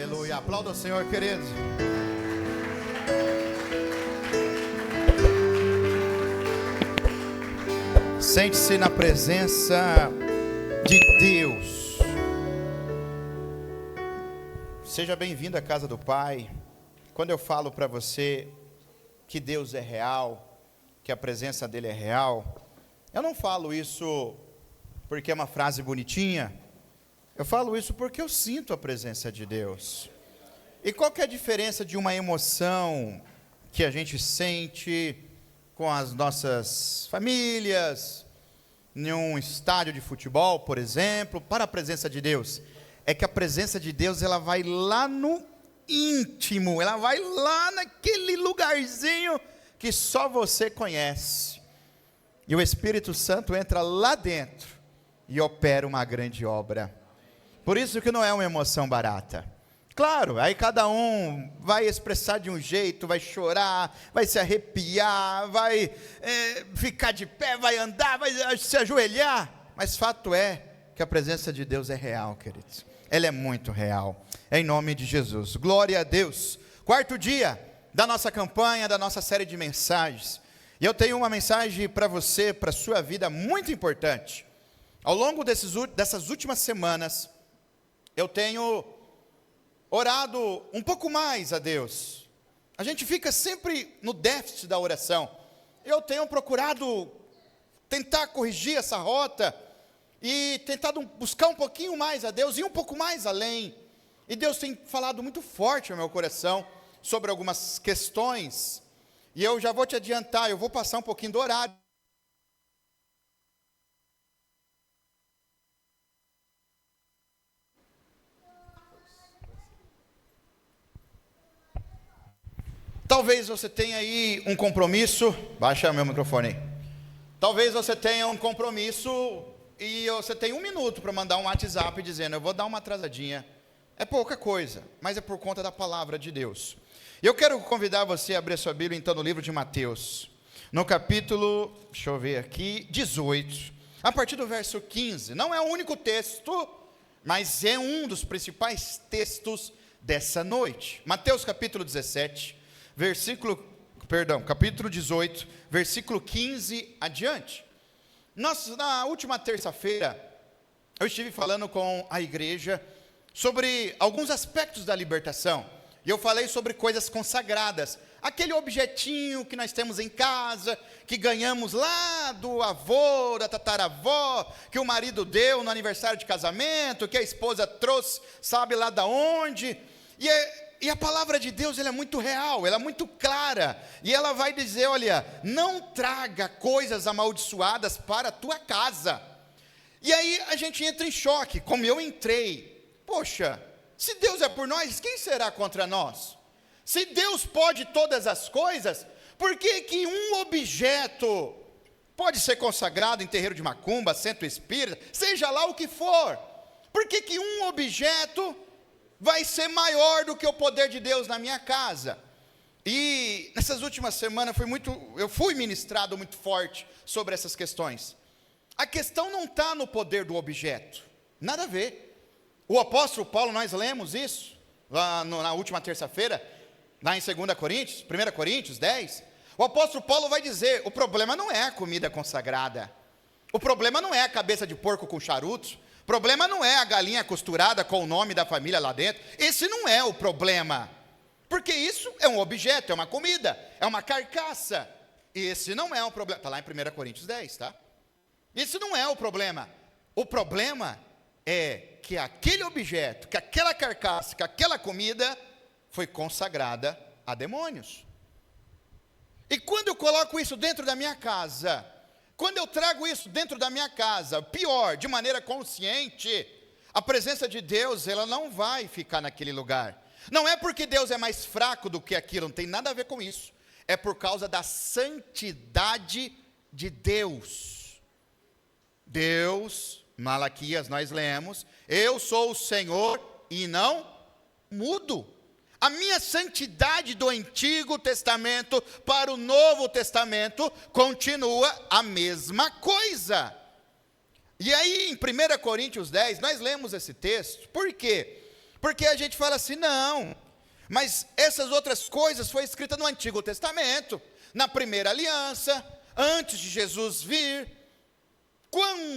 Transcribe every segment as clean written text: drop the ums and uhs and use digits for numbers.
Aleluia. Aplauda o Senhor, querido. Sente-se na presença de Deus. Seja bem-vindo à casa do Pai. Quando eu falo para você que Deus é real, que a presença dele é real, eu não falo isso porque é uma frase bonitinha. Eu falo isso porque eu sinto a presença de Deus. E qual que é a diferença de uma emoção que a gente sente com as nossas famílias, em um estádio de futebol, por exemplo, para a presença de Deus? É que a presença de Deus, ela vai lá no íntimo, ela vai lá naquele lugarzinho que só você conhece. E o Espírito Santo entra lá dentro e opera uma grande obra. Por isso que não é uma emoção barata. Claro, aí cada um vai expressar de um jeito, vai chorar, vai se arrepiar, vai ficar de pé, vai andar, vai se ajoelhar. Mas fato é que a presença de Deus é real, queridos. Ela é muito real. Em nome de Jesus. Glória a Deus. Quarto dia da nossa campanha, da nossa série de mensagens. E eu tenho uma mensagem para você, para a sua vida, muito importante. Ao longo dessas últimas semanas, eu tenho orado um pouco mais a Deus. A gente fica sempre no déficit da oração. Eu tenho procurado tentar corrigir essa rota e tentado buscar um pouquinho mais a Deus e um pouco mais além. E Deus tem falado muito forte no meu coração sobre algumas questões. E eu já vou te adiantar, eu vou passar um pouquinho do horário. Talvez você tenha aí um compromisso, baixa meu microfone aí. Talvez você tenha um compromisso e você tem 1 minuto para mandar um WhatsApp dizendo, eu vou dar uma atrasadinha. É pouca coisa, mas é por conta da palavra de Deus. E eu quero convidar você a abrir sua Bíblia então no livro de Mateus, no capítulo, deixa eu ver aqui, 18, a partir do verso 15. Não é o único texto, mas é um dos principais textos dessa noite. Mateus capítulo 17, capítulo 18, versículo 15 adiante. Na última terça-feira, eu estive falando com a igreja sobre alguns aspectos da libertação. E eu falei sobre coisas consagradas. Aquele objetinho que nós temos em casa, que ganhamos lá do avô, da tataravó, que o marido deu no aniversário de casamento, que a esposa trouxe, sabe lá da onde. E a palavra de Deus, ela é muito real, ela é muito clara, e ela vai dizer, olha, não traga coisas amaldiçoadas para a tua casa. E aí a gente entra em choque, como eu entrei. Poxa, se Deus é por nós, quem será contra nós? Se Deus pode todas as coisas, por que que um objeto pode ser consagrado em terreiro de macumba, centro espírita, seja lá o que for? Por que que um objeto vai ser maior do que o poder de Deus na minha casa? E nessas últimas semanas eu fui ministrado muito forte sobre essas questões. A questão não está no poder do objeto, nada a ver. O apóstolo Paulo, nós lemos isso lá na última terça-feira, lá em 1 Coríntios 10. O apóstolo Paulo vai dizer, o problema não é a comida consagrada, o problema não é a cabeça de porco com charutos, o problema não é a galinha costurada com o nome da família lá dentro. Esse não é o problema, porque isso é um objeto, é uma comida, é uma carcaça. E esse não é o problema, está lá em 1 Coríntios 10, tá? Esse não é o problema. O problema é que aquele objeto, que aquela carcaça, que aquela comida foi consagrada a demônios. E quando eu coloco isso dentro da minha casa, quando eu trago isso dentro da minha casa, pior, de maneira consciente, a presença de Deus, ela não vai ficar naquele lugar. Não é porque Deus é mais fraco do que aquilo, não tem nada a ver com isso. É por causa da santidade de Deus. Deus, Malaquias nós lemos, eu sou o Senhor e não mudo. A minha santidade do Antigo Testamento para o Novo Testamento continua a mesma coisa. E aí em 1 Coríntios 10, nós lemos esse texto, por quê? Porque a gente fala assim, não, mas essas outras coisas foi escrita no Antigo Testamento, na primeira aliança, antes de Jesus vir.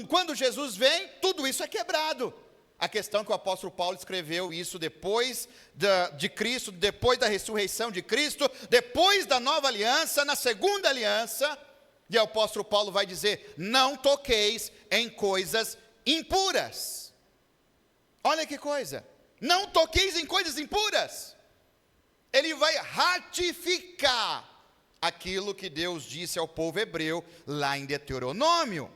Quando Jesus vem, tudo isso é quebrado. A questão é que o apóstolo Paulo escreveu isso depois de Cristo, depois da ressurreição de Cristo, depois da nova aliança, na segunda aliança, e o apóstolo Paulo vai dizer, não toqueis em coisas impuras. Olha que coisa, não toqueis em coisas impuras. Ele vai ratificar aquilo que Deus disse ao povo hebreu, lá em Deuteronômio.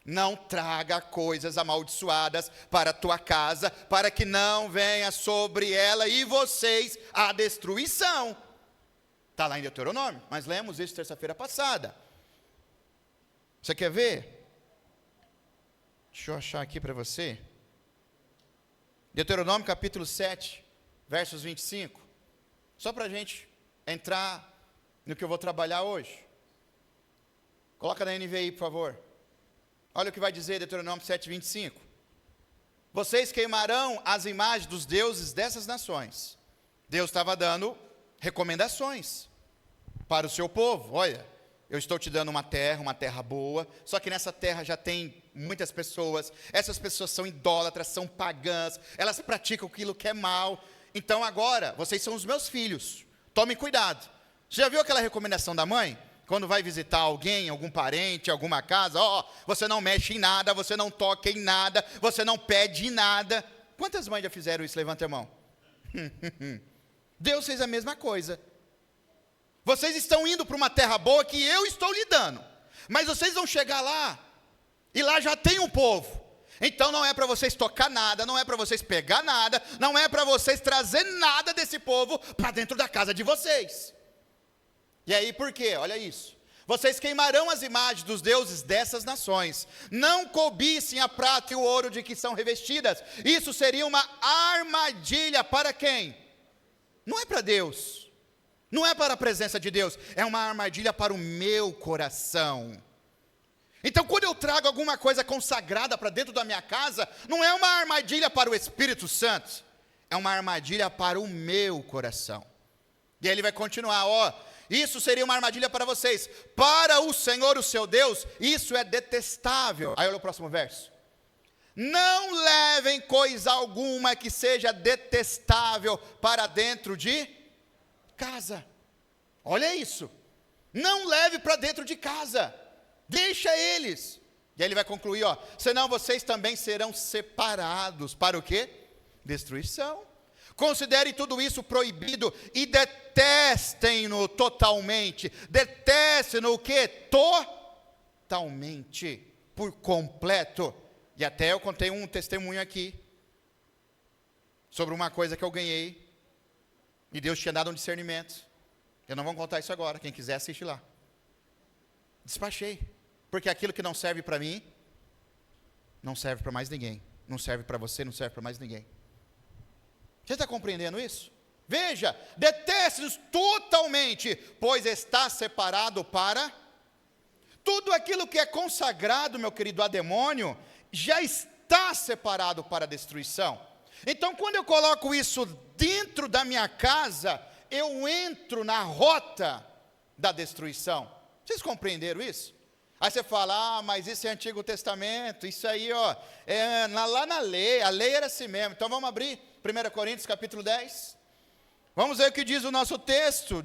Não traga coisas amaldiçoadas para a tua casa, para que não venha sobre ela e vocês a destruição. Está lá em Deuteronômio, mas lemos isso terça-feira passada. Você quer ver? Deixa eu achar aqui para você. Deuteronômio capítulo 7, versos 25. Só para a gente entrar no que eu vou trabalhar hoje. Coloca na NVI, por favor. Olha o que vai dizer Deuteronômio 7, 25. Vocês queimarão as imagens dos deuses dessas nações. Deus estava dando recomendações para o seu povo. Olha, eu estou te dando uma terra boa, só que nessa terra já tem muitas pessoas, essas pessoas são idólatras, são pagãs, elas praticam aquilo que é mal. Então agora, vocês são os meus filhos, tomem cuidado. Você já viu aquela recomendação da mãe? Quando vai visitar alguém, algum parente, alguma casa, você não mexe em nada, você não toca em nada, você não pede em nada. Quantas mães já fizeram isso? Levanta a mão. Deus fez a mesma coisa. Vocês estão indo para uma terra boa que eu estou lhe dando, mas vocês vão chegar lá, e lá já tem um povo. Então não é para vocês tocar nada, não é para vocês pegar nada, não é para vocês trazer nada desse povo para dentro da casa de vocês. E aí por quê? Olha isso. Vocês queimarão as imagens dos deuses dessas nações. Não cobicem a prata e o ouro de que são revestidas. Isso seria uma armadilha para quem? Não é para Deus. Não é para a presença de Deus. É uma armadilha para o meu coração. Então quando eu trago alguma coisa consagrada para dentro da minha casa, não é uma armadilha para o Espírito Santo. É uma armadilha para o meu coração. E aí ele vai continuar, isso seria uma armadilha para vocês. Para o Senhor, o seu Deus, isso é detestável. Aí olha o próximo verso. Não levem coisa alguma que seja detestável para dentro de casa. Olha isso. Não leve para dentro de casa. Deixa eles. E aí ele vai concluir, senão vocês também serão separados. Para o quê? Destruição. Considerem tudo isso proibido e detestem-no totalmente. Detestem-no o quê? Totalmente, por completo. E até eu contei um testemunho aqui, sobre uma coisa que eu ganhei, e Deus tinha dado um discernimento. Eu não vou contar isso agora, quem quiser assiste lá. Despachei, porque aquilo que não serve para mim, não serve para mais ninguém. Não serve para você, não serve para mais ninguém. Você está compreendendo isso? Veja, deteste-os totalmente, pois está separado para... Tudo aquilo que é consagrado, meu querido, a demônio, já está separado para a destruição. Então, quando eu coloco isso dentro da minha casa, eu entro na rota da destruição. Vocês compreenderam isso? Aí você fala, mas isso é Antigo Testamento, isso aí, é lá na lei, a lei era assim mesmo. Então vamos abrir 1 Coríntios capítulo 10. Vamos ver o que diz o nosso texto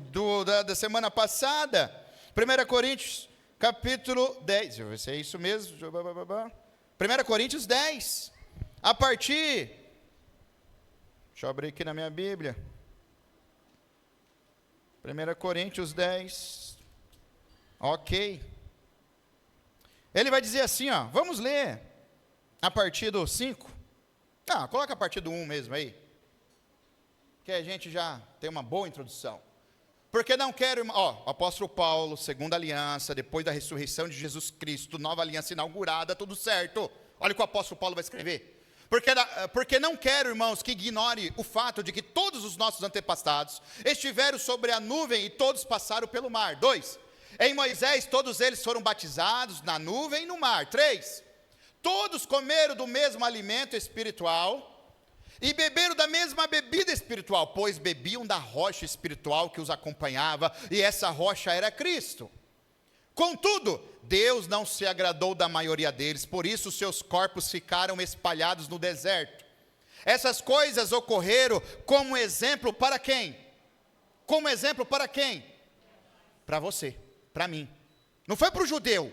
da semana passada. 1 Coríntios capítulo 10, deixa eu ver se é isso mesmo. 1 Coríntios 10, a partir, deixa eu abrir aqui na minha Bíblia. 1 Coríntios 10, ok. Ele vai dizer assim, vamos ler a partir do 5. Coloca a partir do 1 mesmo aí, que a gente já tem uma boa introdução. Porque não quero, o apóstolo Paulo, segunda aliança, depois da ressurreição de Jesus Cristo, nova aliança inaugurada, tudo certo. Olha o que o apóstolo Paulo vai escrever. Porque não quero, irmãos, que ignore o fato de que todos os nossos antepassados estiveram sobre a nuvem e todos passaram pelo mar. 2. Em Moisés, todos eles foram batizados na nuvem e no mar. 3. Todos comeram do mesmo alimento espiritual E beberam da mesma bebida espiritual, pois bebiam da rocha espiritual que os acompanhava, e essa rocha era Cristo. Contudo, Deus não se agradou da maioria deles, por isso seus corpos ficaram espalhados no deserto. Essas coisas ocorreram como exemplo para quem? Como exemplo para quem? Para você, para mim. Não foi para o judeu,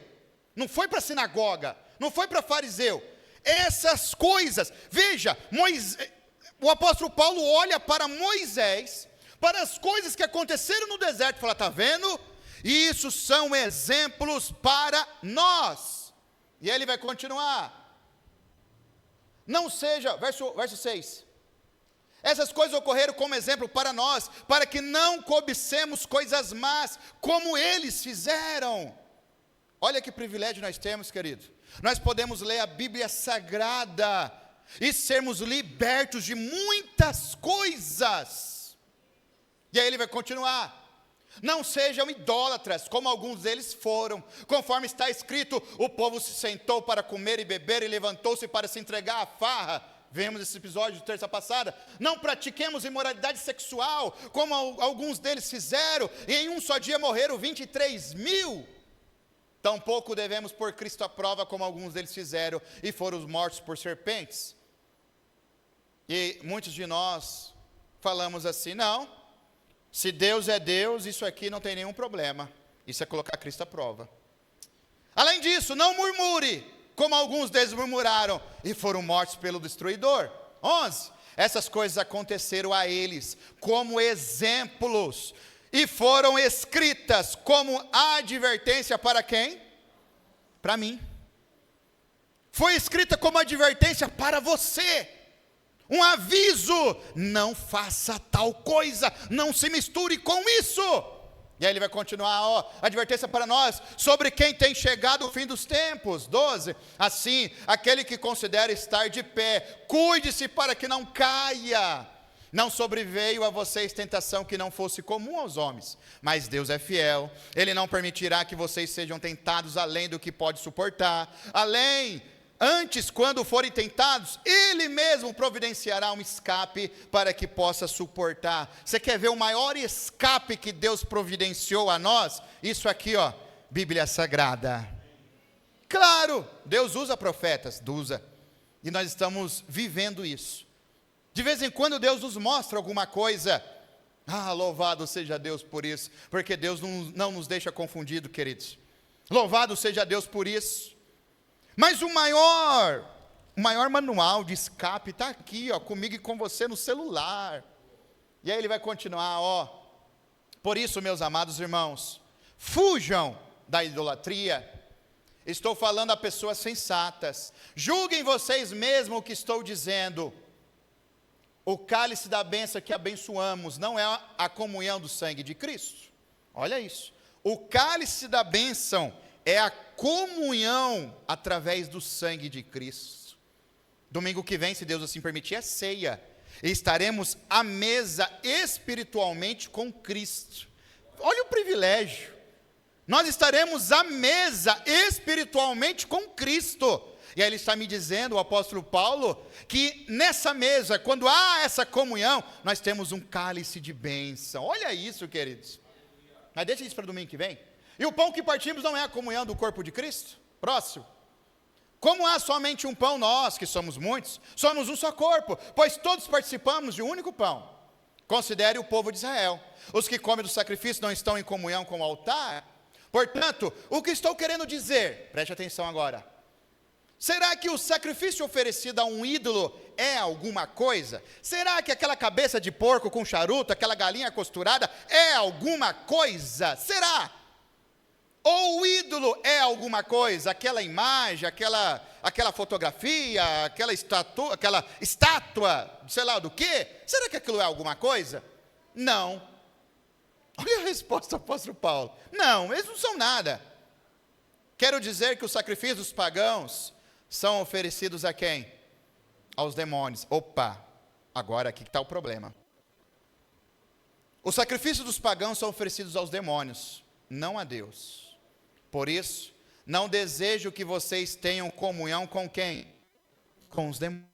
não foi para a sinagoga, não foi para fariseu. Essas coisas, veja, o apóstolo Paulo olha para Moisés, para as coisas que aconteceram no deserto, e fala, está vendo? Isso são exemplos para nós. E ele vai continuar. Não seja, verso 6. Essas coisas ocorreram como exemplo para nós, para que não cobicemos coisas más, como eles fizeram. Olha que privilégio nós temos, querido. Nós podemos ler a Bíblia Sagrada e sermos libertos de muitas coisas. E aí ele vai continuar. Não sejam idólatras, como alguns deles foram. Conforme está escrito, o povo se sentou para comer e beber e levantou-se para se entregar à farra. Vemos esse episódio de terça passada. Não pratiquemos imoralidade sexual, como alguns deles fizeram, e em um só dia morreram 23.000. Tampouco devemos pôr Cristo à prova, como alguns deles fizeram, e foram mortos por serpentes. E muitos de nós falamos assim, não, se Deus é Deus, isso aqui não tem nenhum problema. Isso é colocar Cristo à prova. Além disso, não murmure, como alguns deles murmuraram, e foram mortos pelo destruidor. 11. Essas coisas aconteceram a eles, como exemplos, e foram escritas como advertência para quem? Para mim. Foi escrita como advertência para você. Um aviso, não faça tal coisa, não se misture com isso. E aí ele vai continuar, advertência para nós, sobre quem tem chegado o fim dos tempos. 12, assim, aquele que considera estar de pé, cuide-se para que não caia. Não sobreveio a vocês tentação que não fosse comum aos homens, mas Deus é fiel, Ele não permitirá que vocês sejam tentados além do que pode suportar. Antes, quando forem tentados, Ele mesmo providenciará um escape para que possa suportar. Você quer ver o maior escape que Deus providenciou a nós? Isso aqui, Bíblia Sagrada. Claro, Deus usa profetas, usa. E nós estamos vivendo isso. De vez em quando Deus nos mostra alguma coisa. Louvado seja Deus por isso. Porque Deus não nos deixa confundido, queridos. Louvado seja Deus por isso. Mas o maior manual de escape está aqui, comigo e com você no celular. E aí ele vai continuar, Por isso, meus amados irmãos, fujam da idolatria. Estou falando a pessoas sensatas. Julguem vocês mesmos o que estou dizendo. O cálice da bênção que abençoamos não é a comunhão do sangue de Cristo. Olha isso. O cálice da bênção é a comunhão através do sangue de Cristo. Domingo que vem, se Deus assim permitir, é ceia. E estaremos à mesa espiritualmente com Cristo. Olha o privilégio. Nós estaremos à mesa espiritualmente com Cristo. E aí ele está me dizendo, o apóstolo Paulo, que nessa mesa, quando há essa comunhão, nós temos um cálice de bênção. Olha isso, queridos. Mas deixa isso para domingo que vem. E o pão que partimos não é a comunhão do corpo de Cristo? Próximo. Como há somente um pão, nós, que somos muitos, somos um só corpo, pois todos participamos de um único pão. Considere o povo de Israel. Os que comem do sacrifício não estão em comunhão com o altar. Portanto, o que estou querendo dizer, preste atenção agora. Será que o sacrifício oferecido a um ídolo é alguma coisa? Será que aquela cabeça de porco com charuto, aquela galinha costurada é alguma coisa? Será? Ou o ídolo é alguma coisa? Aquela imagem, aquela fotografia, aquela estátua, sei lá do quê? Será que aquilo é alguma coisa? Não. Olha a resposta do apóstolo Paulo. Não, eles não são nada. Quero dizer que os sacrifícios dos pagãos são oferecidos a quem? Aos demônios. Opa, agora aqui está o problema. Os sacrifícios dos pagãos são oferecidos aos demônios, não a Deus. Por isso, não desejo que vocês tenham comunhão com quem? Com os demônios.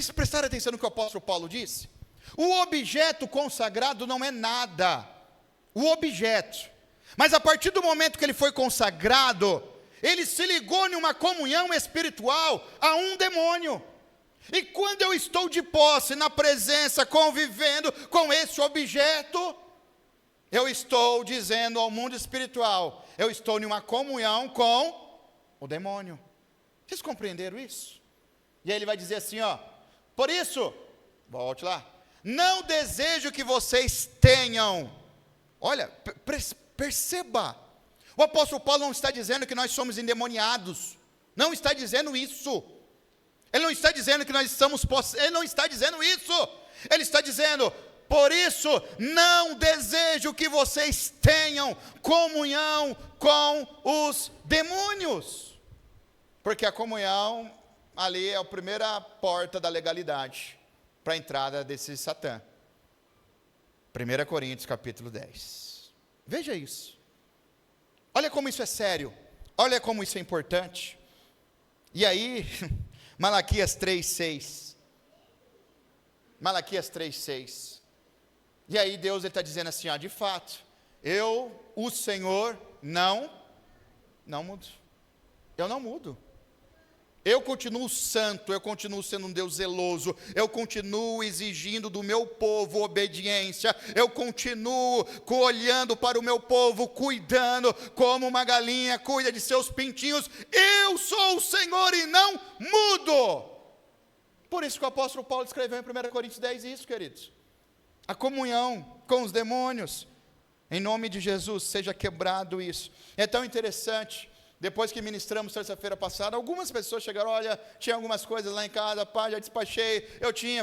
vocês prestaram atenção no que o apóstolo Paulo disse? O objeto consagrado não é nada. O objeto. Mas a partir do momento que ele foi consagrado, ele se ligou em uma comunhão espiritual a um demônio. E quando eu estou de posse, na presença, convivendo com esse objeto, eu estou dizendo ao mundo espiritual, eu estou em uma comunhão com o demônio. Vocês compreenderam isso? E aí ele vai dizer assim, ó, por isso, volte lá, não desejo que vocês tenham, olha, perceba, o apóstolo Paulo não está dizendo que nós somos endemoniados, não está dizendo isso, ele não está dizendo que nós estamos possessos, ele não está dizendo isso, ele está dizendo, por isso, não desejo que vocês tenham comunhão com os demônios, porque a comunhão ali é a primeira porta da legalidade para a entrada desse Satã. 1 Coríntios capítulo 10. Veja isso. Olha como isso é sério. Olha como isso é importante. E aí, Malaquias 3:6. Malaquias 3:6. E aí Deus está dizendo assim, ó, de fato, eu, o Senhor, não mudo. Eu não mudo. Eu continuo santo, eu continuo sendo um Deus zeloso, eu continuo exigindo do meu povo obediência, eu continuo olhando para o meu povo, cuidando como uma galinha cuida de seus pintinhos, eu sou o Senhor e não mudo. Por isso que o apóstolo Paulo escreveu em 1 Coríntios 10 isso, queridos. A comunhão com os demônios, em nome de Jesus, seja quebrado isso. É tão interessante. Depois que ministramos terça-feira passada, algumas pessoas chegaram, olha, tinha algumas coisas lá em casa, pá, já despachei,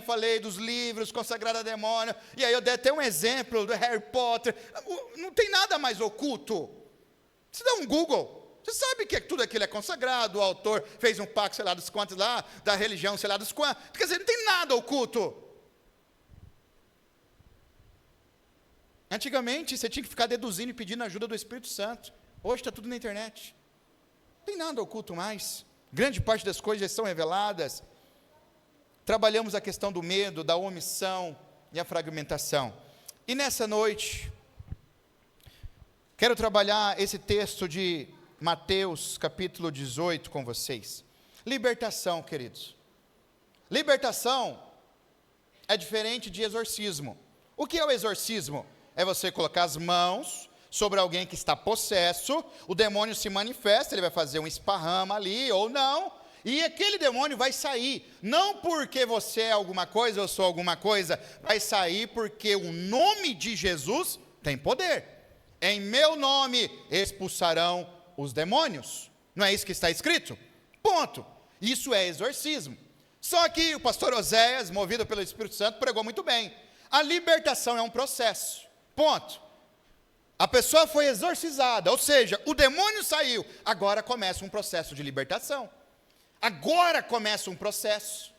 falei dos livros, consagrado a demônio, e aí eu dei até um exemplo do Harry Potter, não tem nada mais oculto, você dá um Google, você sabe que tudo aquilo é consagrado, o autor fez um pacto, sei lá dos quantos lá, da religião, sei lá dos quantos, quer dizer, não tem nada oculto. Antigamente, você tinha que ficar deduzindo e pedindo ajuda do Espírito Santo, hoje está tudo na internet. Não tem nada oculto mais, grande parte das coisas já são reveladas. Trabalhamos a questão do medo, da omissão e a fragmentação. E nessa noite, quero trabalhar esse texto de Mateus, capítulo 18 com vocês. Libertação, queridos. Libertação é diferente de exorcismo. O que é o exorcismo? É você colocar as mãos sobre alguém que está possesso, o demônio se manifesta, ele vai fazer um esparrama ali, ou não, e aquele demônio vai sair, não porque você é alguma coisa, eu sou alguma coisa, vai sair porque o nome de Jesus tem poder, em meu nome expulsarão os demônios, não é isso que está escrito? Ponto, isso é exorcismo. Só que o pastor Oséias, movido pelo Espírito Santo, pregou muito bem, a libertação é um processo, ponto. A pessoa foi exorcizada, ou seja, o demônio saiu, agora começa um processo de libertação. Agora começa um processo.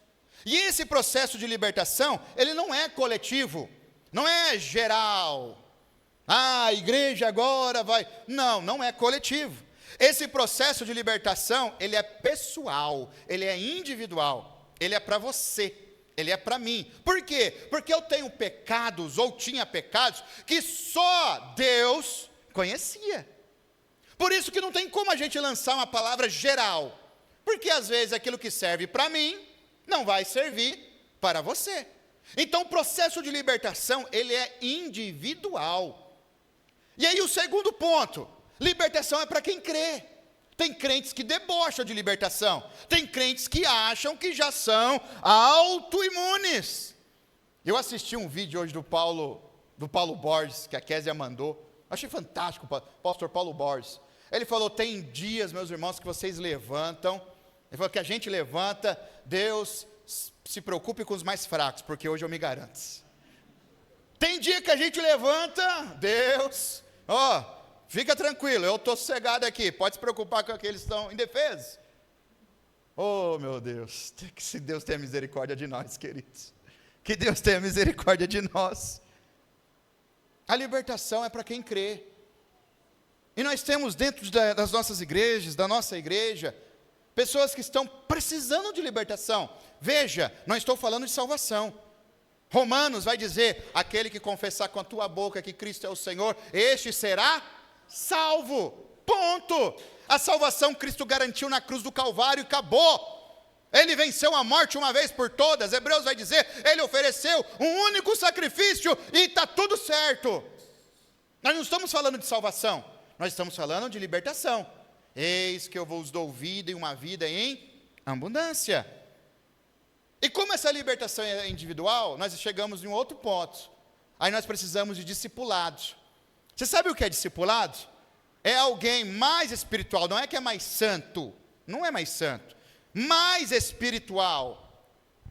E esse processo de libertação, ele não é coletivo, não é geral. A igreja agora vai... Não é coletivo. Esse processo de libertação, ele é pessoal, ele é individual, ele é para você. Ele é para mim. Por quê? Porque eu tenho pecados, ou tinha pecados, que só Deus conhecia. Por isso que não tem como a gente lançar uma palavra geral. Porque às vezes aquilo que serve para mim, não vai servir para você. Então o processo de libertação, ele é individual. E aí o segundo ponto, libertação é para quem crê. Tem crentes que debocham de libertação. Tem crentes que acham que já são autoimunes. Eu assisti um vídeo hoje do Paulo Borges, que a Kézia mandou. Achei fantástico, o pastor Paulo Borges. Ele falou, tem dias, meus irmãos, que vocês levantam. Ele falou que a gente levanta, Deus se preocupe com os mais fracos, porque hoje eu me garanto. Tem dia que a gente levanta, Deus, fica tranquilo, eu estou sossegado aqui, pode se preocupar com aqueles que estão indefesos. Oh, meu Deus, que Deus tenha misericórdia de nós, queridos. Que Deus tenha misericórdia de nós. A libertação é para quem crê. E nós temos dentro das nossas igrejas, da nossa igreja, pessoas que estão precisando de libertação. Veja, não estou falando de salvação. Romanos vai dizer, aquele que confessar com a tua boca que Cristo é o Senhor, este será salvo. Ponto. A salvação Cristo garantiu na cruz do Calvário e acabou. Ele venceu a morte uma vez por todas. Hebreus vai dizer, ele ofereceu um único sacrifício e está tudo certo. Nós não estamos falando de salvação, nós estamos falando de libertação. Eis que eu vos dou vida e uma vida em abundância. E como essa libertação é individual, nós chegamos em um outro ponto. Aí nós precisamos de discipulados. Você sabe o que é discipulado? É alguém mais espiritual, não é que é mais santo, não é mais santo, mais espiritual,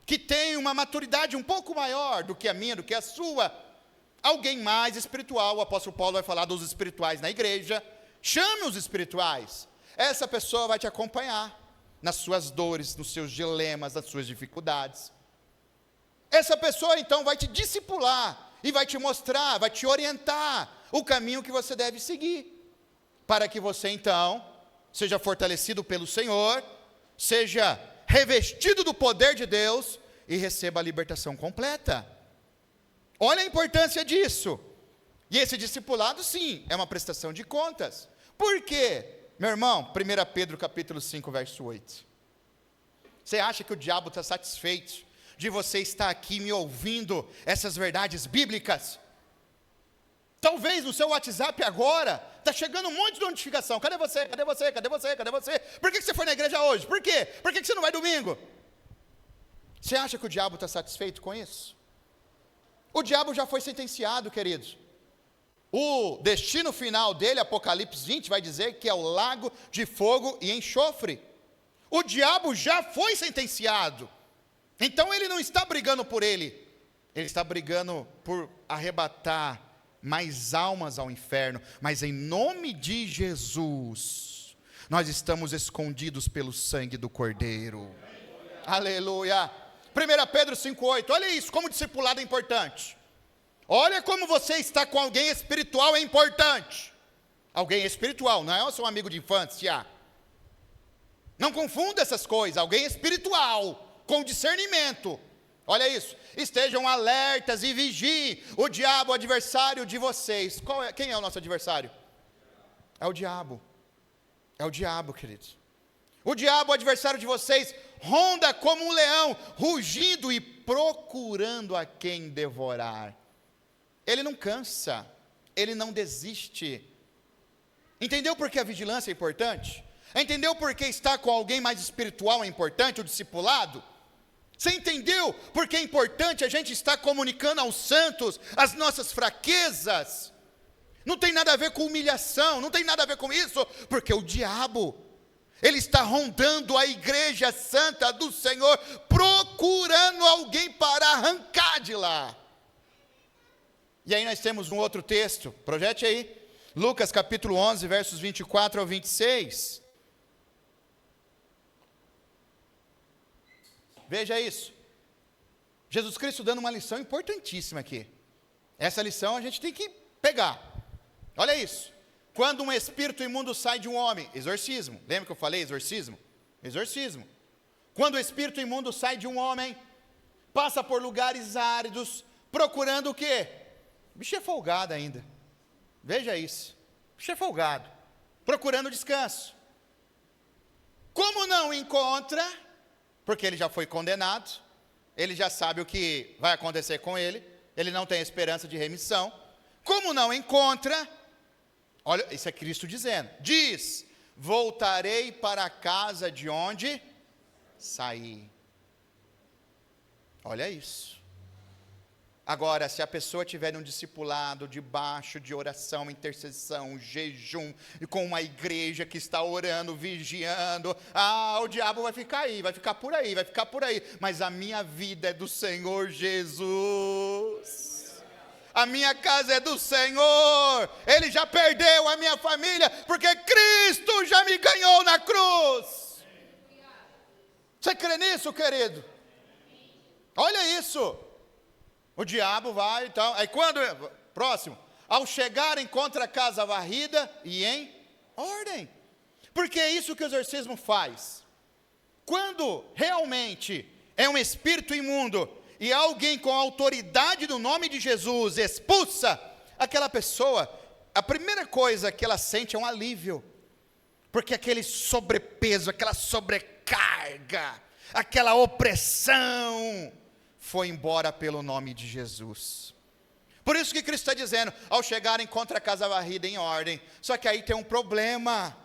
que tem uma maturidade um pouco maior do que a minha, do que a sua. Alguém mais espiritual, o apóstolo Paulo vai falar dos espirituais na igreja. Chame os espirituais. Essa pessoa vai te acompanhar nas suas dores, nos seus dilemas, nas suas dificuldades. Essa pessoa então vai te discipular e vai te mostrar, vai te orientar o caminho que você deve seguir, para que você então seja fortalecido pelo Senhor, seja revestido do poder de Deus e receba a libertação completa. Olha a importância disso. E esse discipulado, sim, é uma prestação de contas. Por quê? Meu irmão, 1 Pedro capítulo 5, verso 8. Você acha que o diabo está satisfeito de você estar aqui me ouvindo essas verdades bíblicas? Talvez no seu WhatsApp agora, está chegando um monte de notificação. Cadê você? Cadê você? Cadê você? Cadê você? Por que você foi na igreja hoje? Por quê? Por que você não vai domingo? Você acha que o diabo está satisfeito com isso? O diabo já foi sentenciado, queridos. O destino final dele, Apocalipse 20, vai dizer que é o lago de fogo e enxofre. O diabo já foi sentenciado. Então ele não está brigando por ele está brigando por arrebatar mais almas ao inferno. Mas em nome de Jesus, nós estamos escondidos pelo sangue do Cordeiro. Aleluia. 1 Pedro 5,8, olha isso, como discipulado é importante. Olha como você está com alguém espiritual é importante. Alguém espiritual, não é o seu amigo de infância. Não confunda essas coisas, alguém espiritual, com discernimento. Olha isso, estejam alertas e vigiem, o diabo, o adversário de vocês. Quem é o nosso adversário? É o diabo. É o diabo, queridos. O diabo, o adversário de vocês, ronda como um leão, rugindo e procurando a quem devorar. Ele não cansa, ele não desiste. Entendeu por que a vigilância é importante? Entendeu por que estar com alguém mais espiritual é importante, o discipulado? Você entendeu por que é importante a gente estar comunicando aos santos as nossas fraquezas? Não tem nada a ver com humilhação, não tem nada a ver com isso, porque o diabo, ele está rondando a igreja santa do Senhor, procurando alguém para arrancar de lá. E aí nós temos um outro texto, projete aí, Lucas capítulo 11, versos 24 ao 26. Veja isso, Jesus Cristo dando uma lição importantíssima aqui. Essa lição a gente tem que pegar. Olha isso, quando um espírito imundo sai de um homem, exorcismo, lembra que eu falei exorcismo? Exorcismo. Quando o espírito imundo sai de um homem, passa por lugares áridos, procurando o quê? O bicho é folgado ainda, veja isso, o bicho é folgado, procurando descanso. Como não encontra, porque ele já foi condenado, ele já sabe o que vai acontecer com ele, ele não tem esperança de remissão. Como não encontra, olha, isso é Cristo dizendo, diz, voltarei para a casa de onde saí. Olha isso. Agora, se a pessoa tiver um discipulado debaixo de oração, intercessão, jejum, e com uma igreja que está orando, vigiando, o diabo vai ficar aí, vai ficar por aí, vai ficar por aí, mas a minha vida é do Senhor Jesus, a minha casa é do Senhor, Ele já perdeu a minha família, porque Cristo já me ganhou na cruz. Você crê nisso, querido? Olha isso. O diabo vai e tal, aí quando, próximo, ao chegar encontra a casa varrida e em ordem, porque é isso que o exorcismo faz. Quando realmente é um espírito imundo e alguém com a autoridade do nome de Jesus expulsa aquela pessoa, a primeira coisa que ela sente é um alívio, porque aquele sobrepeso, aquela sobrecarga, aquela opressão foi embora pelo nome de Jesus. Por isso que Cristo está dizendo, ao chegar encontra a casa varrida em ordem. Só que aí tem um problema.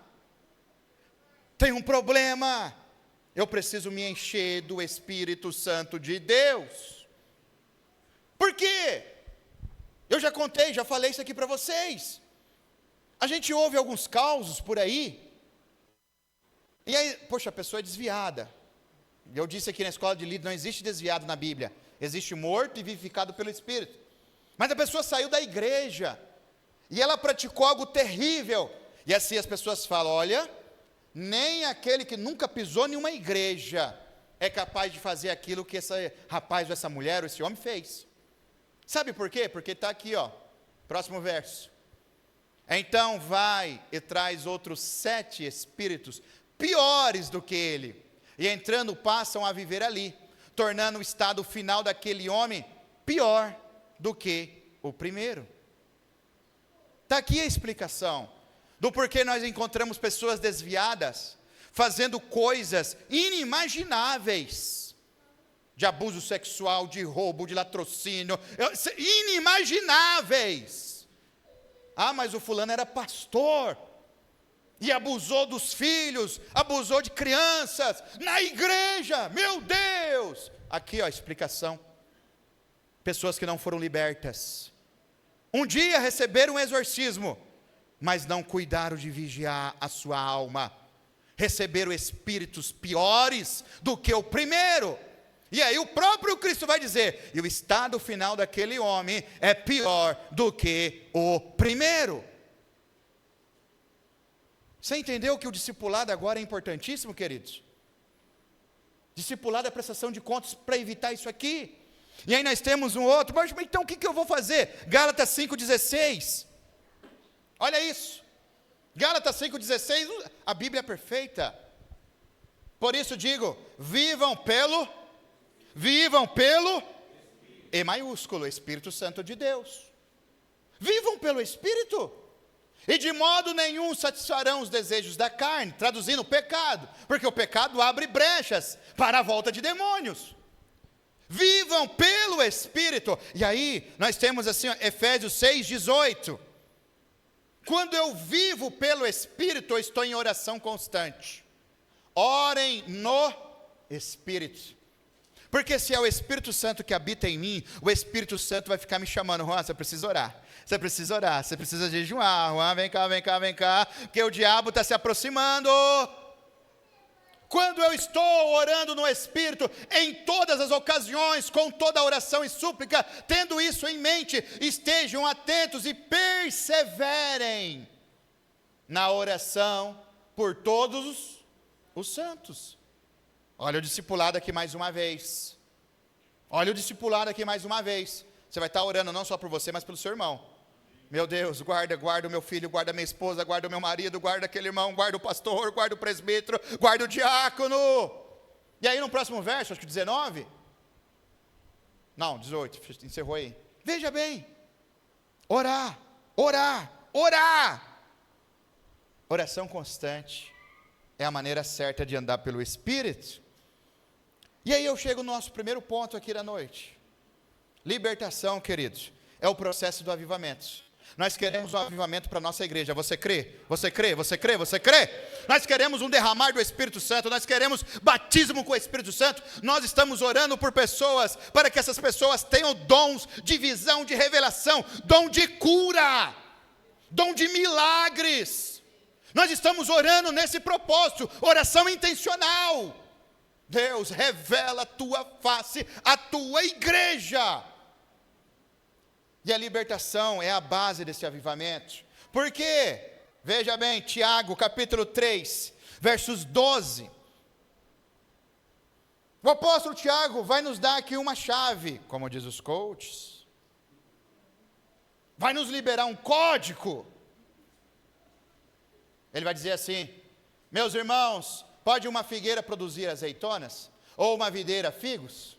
Eu preciso me encher do Espírito Santo de Deus. Por quê? Eu já contei, já falei isso aqui para vocês. A gente ouve alguns causos por aí. E aí, poxa, a pessoa é desviada. Eu disse aqui na escola de líder, não existe desviado na Bíblia. Existe morto e vivificado pelo Espírito. Mas a pessoa saiu da igreja. E ela praticou algo terrível. E assim as pessoas falam, olha, nem aquele que nunca pisou em uma igreja é capaz de fazer aquilo que esse rapaz ou essa mulher ou esse homem fez. Sabe por quê? Porque está aqui, ó, próximo verso. Então vai e traz outros 7 espíritos piores do que ele, e entrando passam a viver ali, tornando o estado final daquele homem pior do que o primeiro. Está aqui a explicação do porquê nós encontramos pessoas desviadas, fazendo coisas inimagináveis, de abuso sexual, de roubo, de latrocínio, inimagináveis. Ah, mas o fulano era pastor, e abusou dos filhos, abusou de crianças, na igreja, meu Deus! Aqui ó, a explicação. Pessoas que não foram libertas. Um dia receberam um exorcismo, mas não cuidaram de vigiar a sua alma. Receberam espíritos piores do que o primeiro. E aí o próprio Cristo vai dizer, e o estado final daquele homem é pior do que o primeiro. Você entendeu que o discipulado agora é importantíssimo, queridos? Discipulado é prestação de contas para evitar isso aqui. E aí nós temos um outro, mas então o que eu vou fazer? Gálatas 5,16. Olha isso. Gálatas 5,16, a Bíblia é perfeita. Por isso digo, vivam pelo E maiúsculo, Espírito Santo de Deus. Vivam pelo Espírito. E de modo nenhum satisfarão os desejos da carne, traduzindo pecado, porque o pecado abre brechas para a volta de demônios. Vivam pelo Espírito. E aí nós temos assim, Efésios 6,18. Quando eu vivo pelo Espírito, eu estou em oração constante. Orem no Espírito. Porque se é o Espírito Santo que habita em mim, o Espírito Santo vai ficar me chamando, Juan, você precisa orar. Você precisa orar, você precisa jejuar, Juan, vem cá, porque o diabo está se aproximando. Quando eu estou orando no Espírito, em todas as ocasiões, com toda a oração e súplica, tendo isso em mente, estejam atentos e perseverem na oração por todos os santos. Olha o discipulado aqui mais uma vez. Você vai estar orando não só por você, mas pelo seu irmão. Meu Deus, guarda o meu filho, guarda a minha esposa, guarda o meu marido, guarda aquele irmão, guarda o pastor, guarda o presbítero, guarda o diácono. E aí no próximo verso, acho que 19. Não, 18, encerrou aí. Veja bem, orar. Oração constante é a maneira certa de andar pelo Espírito. E aí eu chego no nosso primeiro ponto aqui da noite. Libertação, queridos, é o processo do avivamento. Nós queremos um avivamento para a nossa igreja. Você crê? Nós queremos um derramar do Espírito Santo. Nós queremos batismo com o Espírito Santo. Nós estamos orando por pessoas, para que essas pessoas tenham dons de visão, de revelação, dom de cura, dom de milagres. Nós estamos orando nesse propósito, oração intencional. Deus, revela a tua face, a tua igreja. E a libertação é a base desse avivamento. Por quê? Veja bem, Tiago, capítulo 3, versos 12. O apóstolo Tiago vai nos dar aqui uma chave, como diz os coaches. Vai nos liberar um código. Ele vai dizer assim: meus irmãos, Pode uma figueira produzir azeitonas? Ou uma videira figos?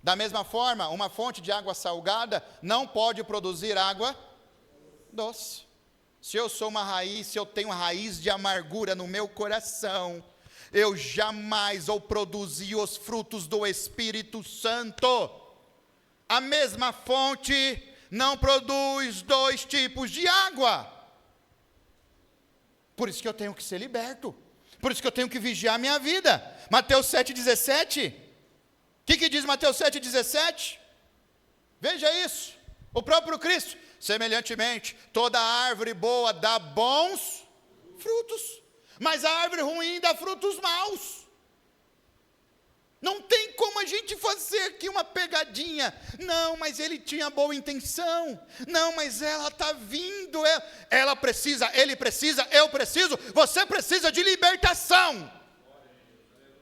Da mesma forma, uma fonte de água salgada não pode produzir água doce. Se eu sou uma raiz, se eu tenho raiz de amargura no meu coração, eu jamais vou produzir os frutos do Espírito Santo. A mesma fonte não produz dois tipos de água. Por isso que eu tenho que ser liberto. Por isso que eu tenho que vigiar a minha vida. Mateus 7,17. O que diz Mateus 7,17? Veja isso. O próprio Cristo. Semelhantemente, toda árvore boa dá bons frutos, mas a árvore ruim dá frutos maus. Não tem como a gente fazer aqui uma pegadinha. Não, mas ele tinha boa intenção. Não, mas ela está vindo. Ela precisa, ele precisa, eu preciso. Você precisa de libertação.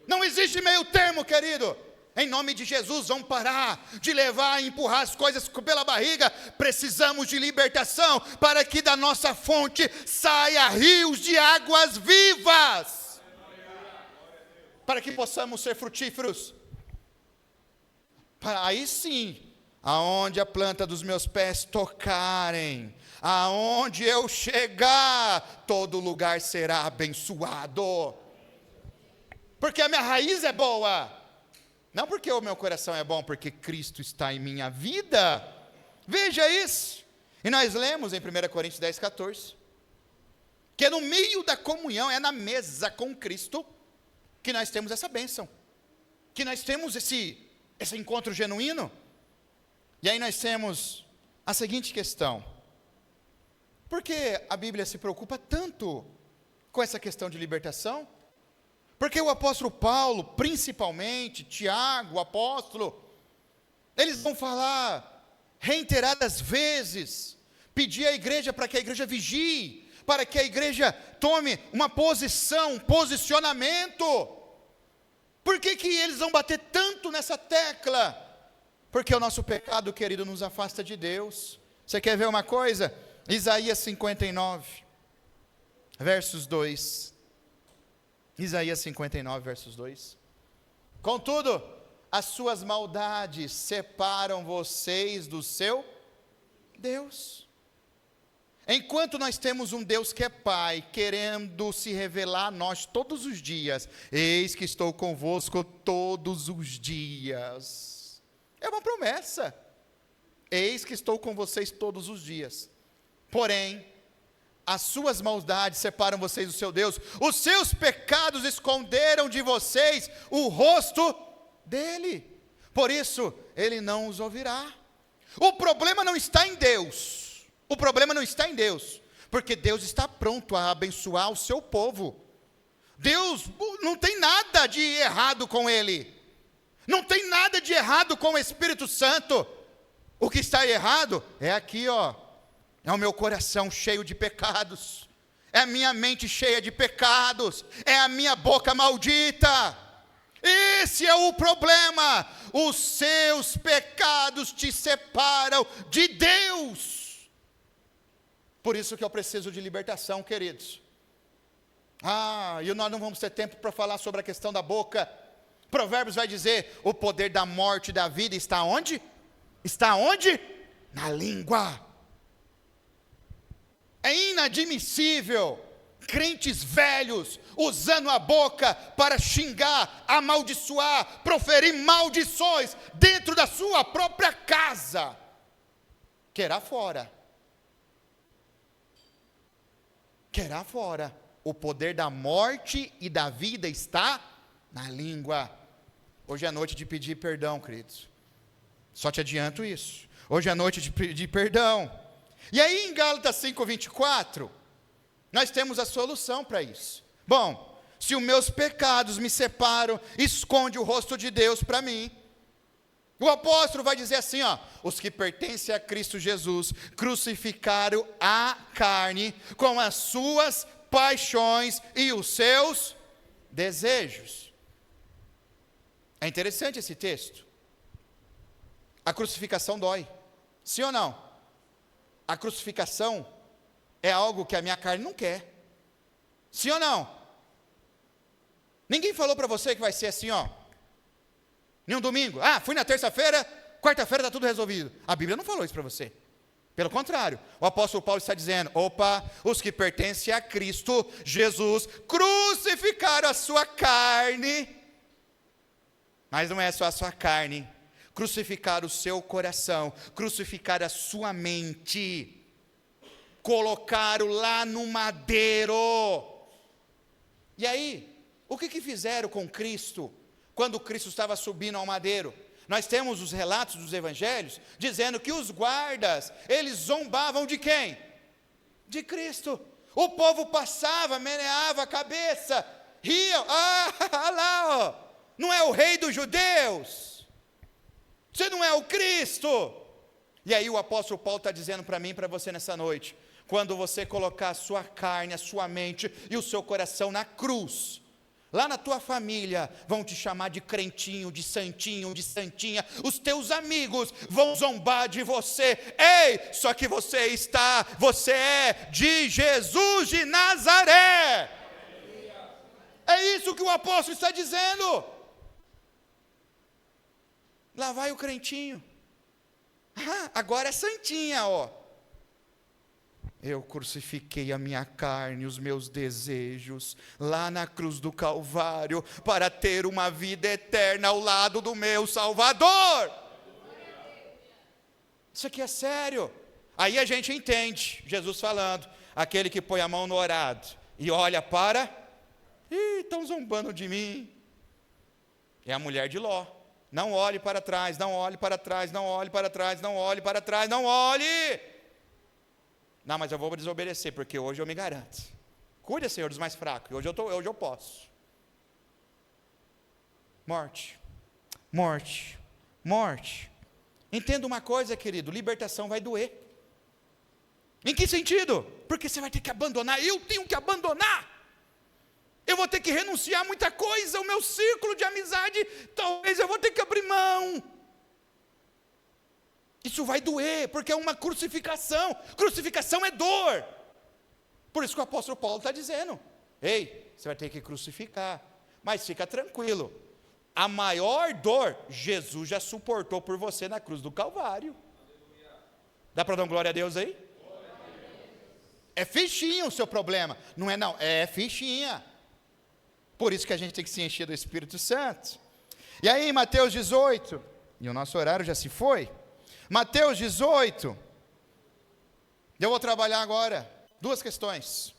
Não existe meio termo, querido. Em nome de Jesus, vamos parar de levar e empurrar as coisas pela barriga. Precisamos de libertação para que da nossa fonte saia rios de águas vivas. Para que possamos ser frutíferos. Aí sim, aonde a planta dos meus pés tocarem, aonde eu chegar, todo lugar será abençoado. Porque a minha raiz é boa. Não porque o meu coração é bom, porque Cristo está em minha vida. Veja isso. E nós lemos em 1 Coríntios 10, 14. Que no meio da comunhão, é na mesa com Cristo, que nós temos essa bênção. Que nós temos esse encontro genuíno. E aí nós temos a seguinte questão. Por que a Bíblia se preocupa tanto com essa questão de libertação? Porque o apóstolo Paulo, principalmente, Tiago, o apóstolo, eles vão falar reiteradas vezes, pedir à igreja para que a igreja vigie, para que a igreja tome uma posição, um posicionamento. Por que eles vão bater tanto nessa tecla? Porque o nosso pecado, querido, nos afasta de Deus. Você quer ver uma coisa? Isaías 59, versos 2. Isaías 59, versos 2. Contudo, as suas maldades separam vocês do seu Deus. Enquanto nós temos um Deus que é Pai, querendo se revelar a nós todos os dias, eis que estou convosco todos os dias. É uma promessa. Eis que estou com vocês todos os dias. Porém, as suas maldades separam vocês do seu Deus, os seus pecados esconderam de vocês o rosto dele, por isso ele não os ouvirá. O problema não está em Deus, porque Deus está pronto a abençoar o seu povo. Deus não tem nada de errado com ele, não tem nada de errado com o Espírito Santo. O que está errado é aqui, é o meu coração cheio de pecados, é a minha mente cheia de pecados, é a minha boca maldita. Esse é o problema. Os seus pecados te separam de Deus. Por isso que eu preciso de libertação, queridos. E nós não vamos ter tempo para falar sobre a questão da boca. Provérbios vai dizer, o poder da morte e da vida está onde? Está onde? Na língua. É inadmissível crentes velhos usando a boca para xingar, amaldiçoar, proferir maldições dentro da sua própria casa. Querá fora. O poder da morte e da vida está na língua. Hoje é noite de pedir perdão, queridos. Só te adianto isso. Hoje é noite de pedir perdão. E aí em Gálatas 5:24, nós temos a solução para isso. Bom, se os meus pecados me separam, esconde o rosto de Deus para mim. O apóstolo vai dizer assim, os que pertencem a Cristo Jesus crucificaram a carne com as suas paixões e os seus desejos. É interessante esse texto. A crucificação dói, sim ou não? A crucificação é algo que a minha carne não quer. Sim ou não? Ninguém falou para você que vai ser assim, ó. Em um domingo. Ah, fui na terça-feira, quarta-feira está tudo resolvido. A Bíblia não falou isso para você. Pelo contrário, o apóstolo Paulo está dizendo, os que pertencem a Cristo Jesus crucificaram a sua carne. Mas não é só a sua carne. Crucificaram o seu coração, crucificaram a sua mente. Colocaram lá no madeiro. E aí, o que fizeram com Cristo, quando Cristo estava subindo ao madeiro? Nós temos os relatos dos evangelhos, dizendo que os guardas, eles zombavam de quem? De Cristo. O povo passava, meneava a cabeça, riam, olha lá, ó, não é o rei dos judeus? Você não é o Cristo? E aí o apóstolo Paulo está dizendo para mim e para você nessa noite, quando você colocar a sua carne, a sua mente e o seu coração na cruz, lá na tua família vão te chamar de crentinho, de santinho, de santinha, os teus amigos vão zombar de você. Ei, só que você é de Jesus de Nazaré. É isso que o apóstolo está dizendo. Lá vai o crentinho. Agora é santinha, ó. Eu crucifiquei a minha carne, os meus desejos, lá na cruz do Calvário, para ter uma vida eterna ao lado do meu Salvador. Isso aqui é sério. Aí a gente entende, Jesus falando, aquele que põe a mão no orado e olha para, estão zombando de mim. É a mulher de Ló. Não olhe para trás, não olhe para trás, não olhe para trás, não olhe para trás, não olhe. Não, mas eu vou desobedecer, porque hoje eu me garanto. Cuida, Senhor, dos mais fracos, hoje eu posso. Morte, morte, morte. Entenda uma coisa, querido, libertação vai doer. Em que sentido? Porque você vai ter que abandonar, eu tenho que abandonar. Eu vou ter que renunciar a muita coisa, o meu círculo de amizade, talvez eu vou ter que abrir mão. Isso vai doer, porque é uma crucificação. Crucificação é dor. Por isso que o apóstolo Paulo está dizendo, ei, você vai ter que crucificar. Mas fica tranquilo, a maior dor, Jesus já suportou por você na cruz do Calvário. Dá para dar glória a Deus aí? É fichinha o seu problema. Não é não, é fichinha. Por isso que a gente tem que se encher do Espírito Santo. E aí, Mateus 18, e o nosso horário já se foi. Mateus 18, eu vou trabalhar agora duas questões.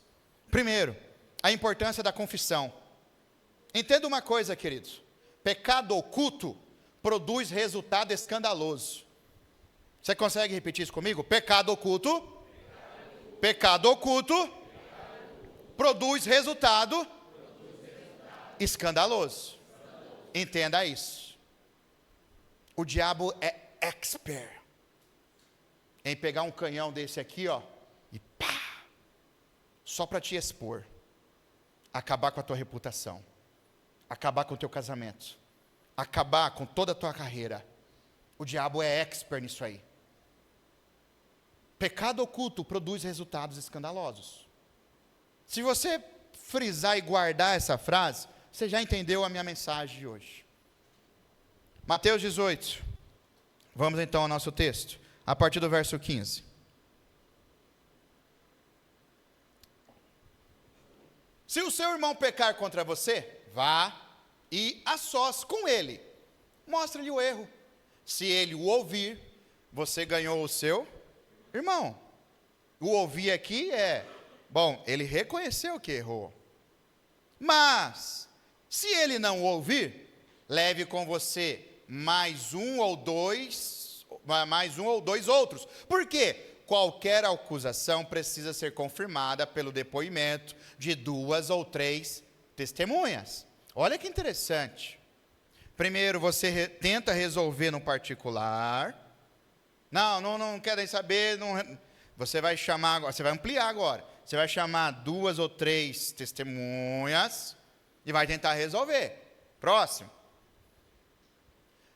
Primeiro, a importância da confissão. Entenda uma coisa, queridos, pecado oculto produz resultado escandaloso. Você consegue repetir isso comigo? Pecado oculto, produz resultado escandaloso. Entenda isso. O diabo é expert em pegar um canhão desse aqui, ó, e pá, só para te expor, acabar com a tua reputação, acabar com o teu casamento, acabar com toda a tua carreira. O diabo é expert nisso aí. Pecado oculto produz resultados escandalosos. Se você frisar e guardar essa frase, você já entendeu a minha mensagem de hoje. Mateus 18. Vamos então ao nosso texto, a partir do verso 15. Se o seu irmão pecar contra você, vá e a sós com ele. Mostre-lhe o erro. Se ele o ouvir, você ganhou o seu irmão. O ouvir aqui ele reconheceu que errou. Mas, se ele não ouvir, leve com você mais um ou dois outros. Por quê? Qualquer acusação precisa ser confirmada pelo depoimento de 2 ou 3 testemunhas. Olha que interessante. Primeiro você tenta resolver no particular. Não querem saber. Você vai chamar agora, você vai ampliar agora. Você vai chamar 2 ou 3 testemunhas e vai tentar resolver. Próximo.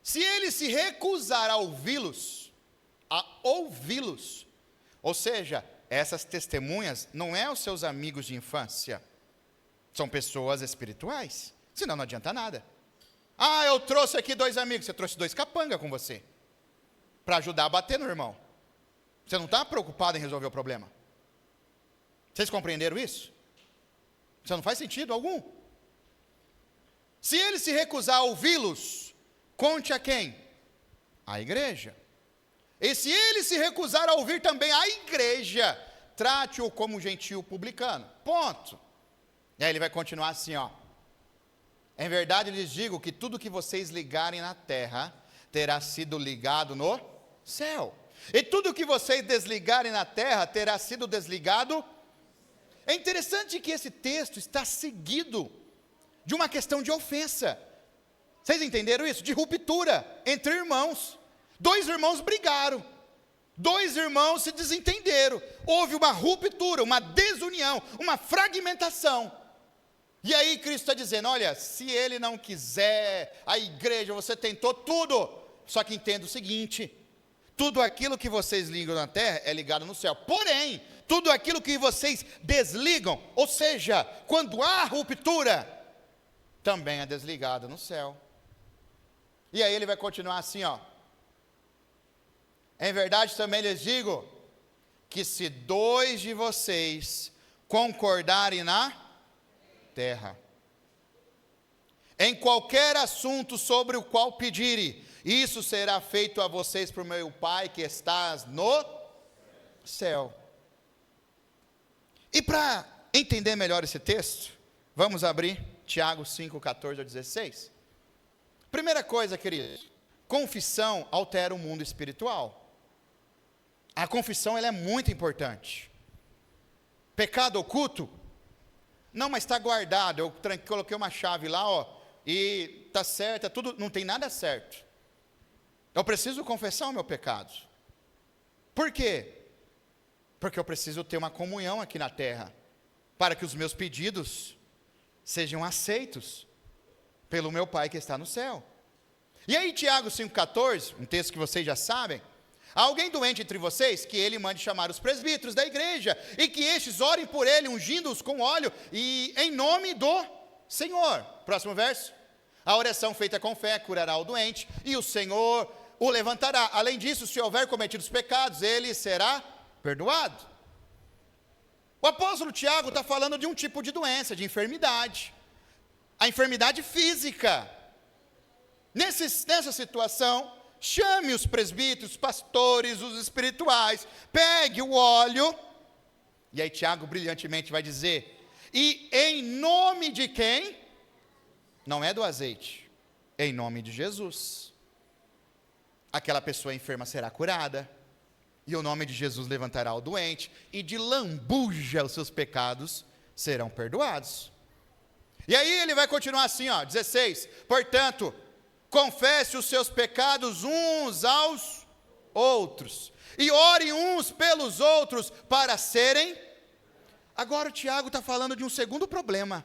Se ele se recusar a ouvi-los, ou seja, essas testemunhas não é os seus amigos de infância, são pessoas espirituais, Senão não adianta nada. Ah, eu trouxe aqui 2 amigos. Você trouxe 2 capanga com você. Para ajudar a bater no irmão. Você não está preocupado em resolver o problema. Vocês compreenderam isso? Isso não faz sentido algum. Se ele se recusar a ouvi-los, conte a quem? A igreja. E se ele se recusar a ouvir também a igreja, trate-o como um gentio publicano. Ponto. E aí ele vai continuar assim, ó. Em verdade lhes digo que tudo que vocês ligarem na terra, terá sido ligado no céu. E tudo que vocês desligarem na terra, terá sido desligado. É interessante que esse texto está seguido de uma questão de ofensa. Vocês entenderam isso? De ruptura entre irmãos. 2 irmãos brigaram. 2 irmãos se desentenderam. Houve uma ruptura, uma desunião, uma fragmentação. E aí Cristo está dizendo, olha, se ele não quiser, a igreja, você tentou tudo. Só que entenda o seguinte, tudo aquilo que vocês ligam na terra é ligado no céu. Porém, tudo aquilo que vocês desligam, ou seja, quando há ruptura, também é desligado no céu. E aí ele vai continuar assim, ó. Em verdade também lhes digo, que se 2 de vocês concordarem na terra, em qualquer assunto sobre o qual pedirem, isso será feito a vocês por meu Pai que estás no céu. E para entender melhor esse texto, vamos abrir Tiago 5, 14 a 16. Primeira coisa, queridos, confissão altera o mundo espiritual. A confissão ela é muito importante. Pecado oculto? Não, mas está guardado. Eu coloquei uma chave lá, ó, e está certo, tudo, não tem nada certo. Eu preciso confessar o meu pecado. Por quê? Porque eu preciso ter uma comunhão aqui na terra, para que os meus pedidos sejam aceitos pelo meu Pai que está no céu. E aí Tiago 5,14, um texto que vocês já sabem, há alguém doente entre vocês, que ele mande chamar os presbíteros da igreja, e que estes orem por ele, ungindo-os com óleo, e em nome do Senhor. Próximo verso. A oração feita com fé curará o doente, e o Senhor o levantará. Além disso, se houver cometido os pecados, ele será perdoado. O apóstolo Tiago está falando de um tipo de doença, de enfermidade. A enfermidade física. Nessa situação, chame os presbíteros, pastores, os espirituais, pegue o óleo, e aí Tiago brilhantemente vai dizer, e em nome de quem? Não é do azeite, é em nome de Jesus. Aquela pessoa enferma será curada, e o nome de Jesus levantará o doente, e de lambuja os seus pecados serão perdoados. E aí ele vai continuar assim, ó, 16, portanto, confesse os seus pecados uns aos outros, e ore uns pelos outros para serem. Agora o Tiago está falando de um segundo problema.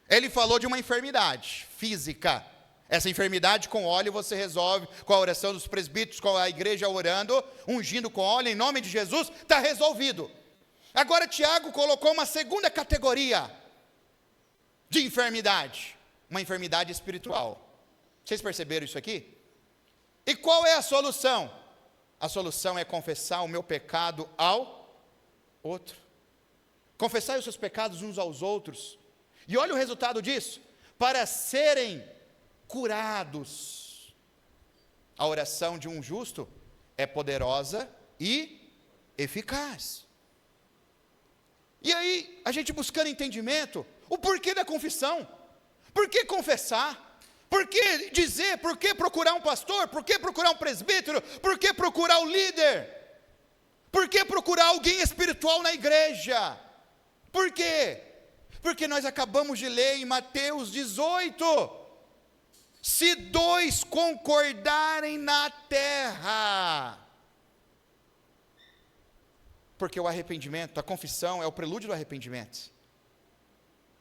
Ele falou de uma enfermidade física. Essa enfermidade com óleo você resolve com a oração dos presbíteros, com a igreja orando, ungindo com óleo, em nome de Jesus, está resolvido. Agora Tiago colocou uma segunda categoria de enfermidade, uma enfermidade espiritual. Vocês perceberam isso aqui? E qual é a solução? A solução é confessar o meu pecado ao outro. Confessar os seus pecados uns aos outros. E olha o resultado disso. Para serem curados. A oração de um justo é poderosa e eficaz. E aí, a gente buscando entendimento, o porquê da confissão. Por que confessar? Por que dizer? Por que procurar um pastor? Por que procurar um presbítero? Por que procurar o líder? Por que procurar alguém espiritual na igreja? Por quê? Porque nós acabamos de ler em Mateus 18. Se 2 concordarem na terra. Porque o arrependimento, a confissão é o prelúdio do arrependimento.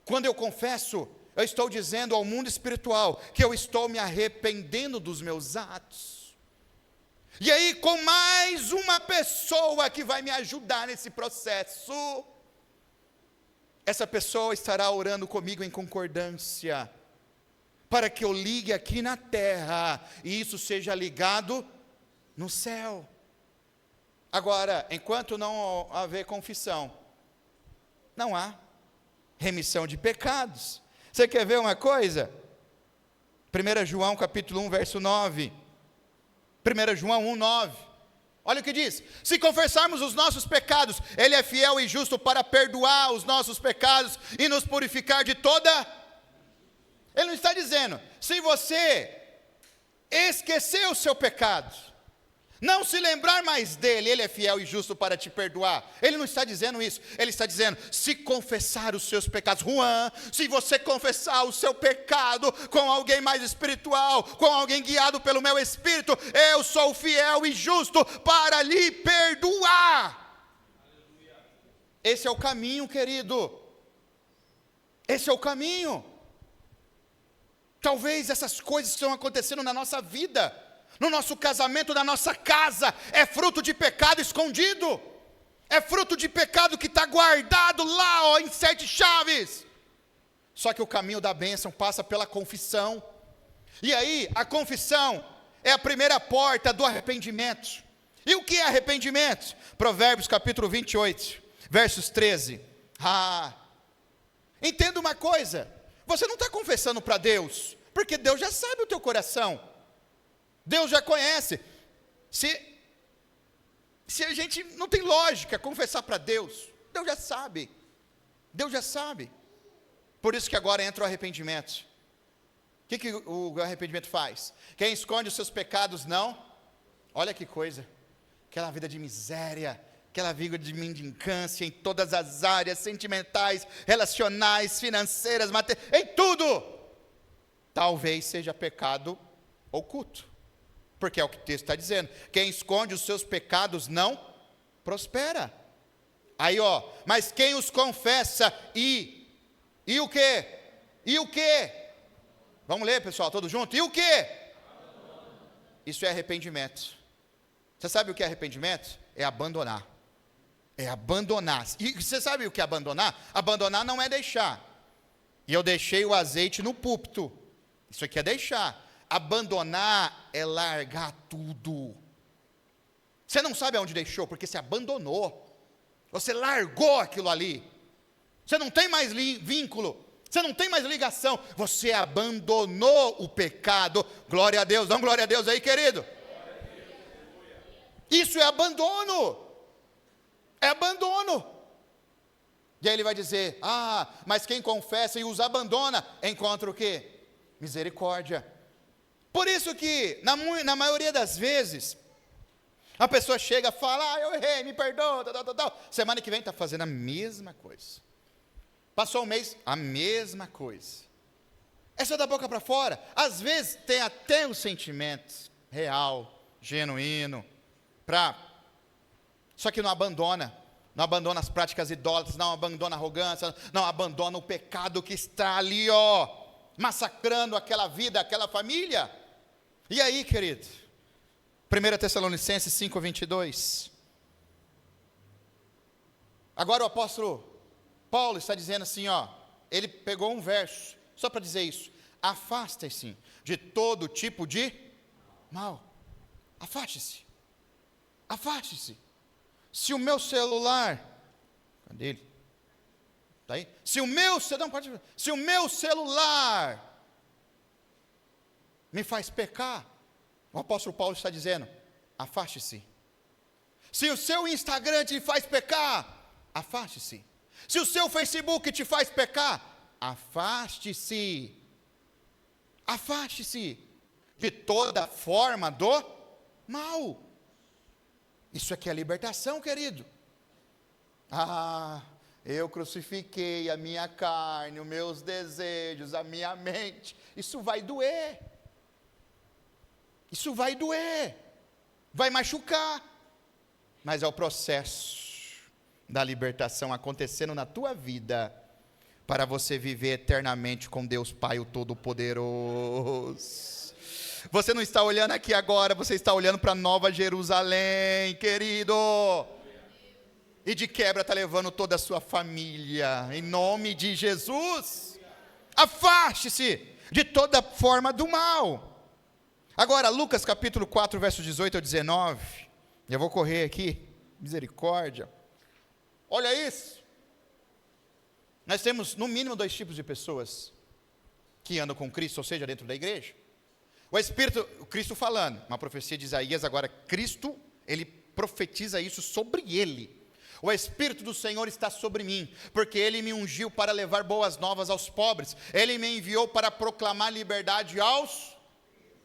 Quando eu confesso, eu estou dizendo ao mundo espiritual que eu estou me arrependendo dos meus atos. E aí, com mais uma pessoa que vai me ajudar nesse processo, essa pessoa estará orando comigo em concordância, para que eu ligue aqui na terra, e isso seja ligado no céu. Agora, enquanto não haver confissão, não há remissão de pecados. Você quer ver uma coisa? 1 João capítulo 1, verso 9. 1 João 1, 9. Olha o que diz: se confessarmos os nossos pecados, Ele é fiel e justo para perdoar os nossos pecados e nos purificar de toda. Ele não está dizendo, se você esquecer o seu pecado, não se lembrar mais dele, Ele é fiel e justo para te perdoar. Ele não está dizendo isso. Ele está dizendo, se confessar os seus pecados. Juan, se você confessar o seu pecado com alguém mais espiritual, com alguém guiado pelo meu Espírito, eu sou fiel e justo para lhe perdoar. Esse é o caminho, querido. Esse é o caminho. Talvez essas coisas que estão acontecendo na nossa vida, no nosso casamento, na nossa casa, é fruto de pecado escondido, é fruto de pecado que está guardado lá, em 7 chaves. Só que o caminho da bênção passa pela confissão, e aí a confissão é a primeira porta do arrependimento. E o que é arrependimento? Provérbios capítulo 28, versos 13. Entenda uma coisa, você não está confessando para Deus, porque Deus já sabe o teu coração, Deus já conhece. Se a gente não tem lógica confessar para Deus, Deus já sabe. Deus já sabe. Por isso que agora entra o arrependimento. O que o arrependimento faz? Quem esconde os seus pecados não. Olha que coisa. Aquela vida de miséria, aquela vida de mendicância em todas as áreas, sentimentais, relacionais, financeiras, materiais, em tudo. Talvez seja pecado oculto. Porque é o que o texto está dizendo. Quem esconde os seus pecados não prospera. Aí mas quem os confessa e o quê? E o quê? Vamos ler, pessoal, todos juntos. E o quê? Isso é arrependimento. Você sabe o que é arrependimento? É abandonar. É abandonar. E você sabe o que é abandonar? Abandonar não é deixar. E eu deixei o azeite no púlpito. Isso aqui é deixar. Abandonar é largar tudo. Você não sabe aonde deixou, porque você abandonou. Você largou aquilo ali. Você não tem mais vínculo. Você não tem mais ligação. Você abandonou o pecado. Glória a Deus. Dá um glória a Deus aí, querido. Isso é abandono. É abandono. E aí ele vai dizer, mas quem confessa e os abandona, encontra o quê? Misericórdia. Por isso que, na maioria das vezes, a pessoa chega e fala, eu errei, me perdoa, tal. Semana que vem está fazendo a mesma coisa. Passou um mês, a mesma coisa. É só da boca para fora. Às vezes tem até um sentimento real, genuíno, só que não abandona as práticas idólatras, não abandona a arrogância, não abandona o pecado que está ali, massacrando aquela vida, aquela família. E aí, querido, 1 Tessalonicenses 5:22. Agora o apóstolo Paulo está dizendo assim, ele pegou um verso, só para dizer isso. Afastem-se de todo tipo de mal. Afaste-se. Afaste-se. Se o meu celular, cadê ele? Está aí? Se o meu celular me faz pecar, o apóstolo Paulo está dizendo, afaste-se. Se o seu Instagram te faz pecar, afaste-se. Se o seu Facebook te faz pecar, afaste-se. Afaste-se de toda forma do mal. Isso aqui é libertação, querido. Eu crucifiquei a minha carne, os meus desejos, a minha mente. Isso vai doer. Isso vai doer. Vai machucar. Mas é o processo da libertação acontecendo na tua vida, para você viver eternamente com Deus Pai, o Todo-Poderoso. Você não está olhando aqui agora, você está olhando para Nova Jerusalém, querido. e de quebra está levando toda a sua família, em nome de Jesus. Afaste-se de toda forma do mal. Agora, Lucas capítulo 4, versos 18 ao 19, eu vou correr aqui, misericórdia. Olha isso. Nós temos no mínimo 2 tipos de pessoas que andam com Cristo, ou seja, dentro da igreja. O Espírito, o Cristo falando, uma profecia de Isaías, agora Cristo, ele profetiza isso sobre ele. O Espírito do Senhor está sobre mim, porque Ele me ungiu para levar boas novas aos pobres. Ele me enviou para proclamar liberdade aos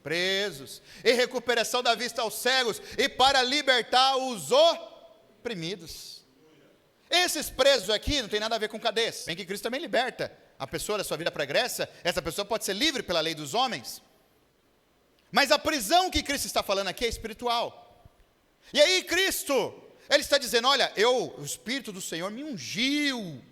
presos, e recuperação da vista aos cegos, e para libertar os oprimidos. Esses presos aqui não tem nada a ver com cadeias, bem que Cristo também liberta a pessoa da sua vida pregressa. Essa pessoa pode ser livre pela lei dos homens, mas a prisão que Cristo está falando aqui é espiritual. E aí Cristo, Ele está dizendo, olha, o Espírito do Senhor me ungiu,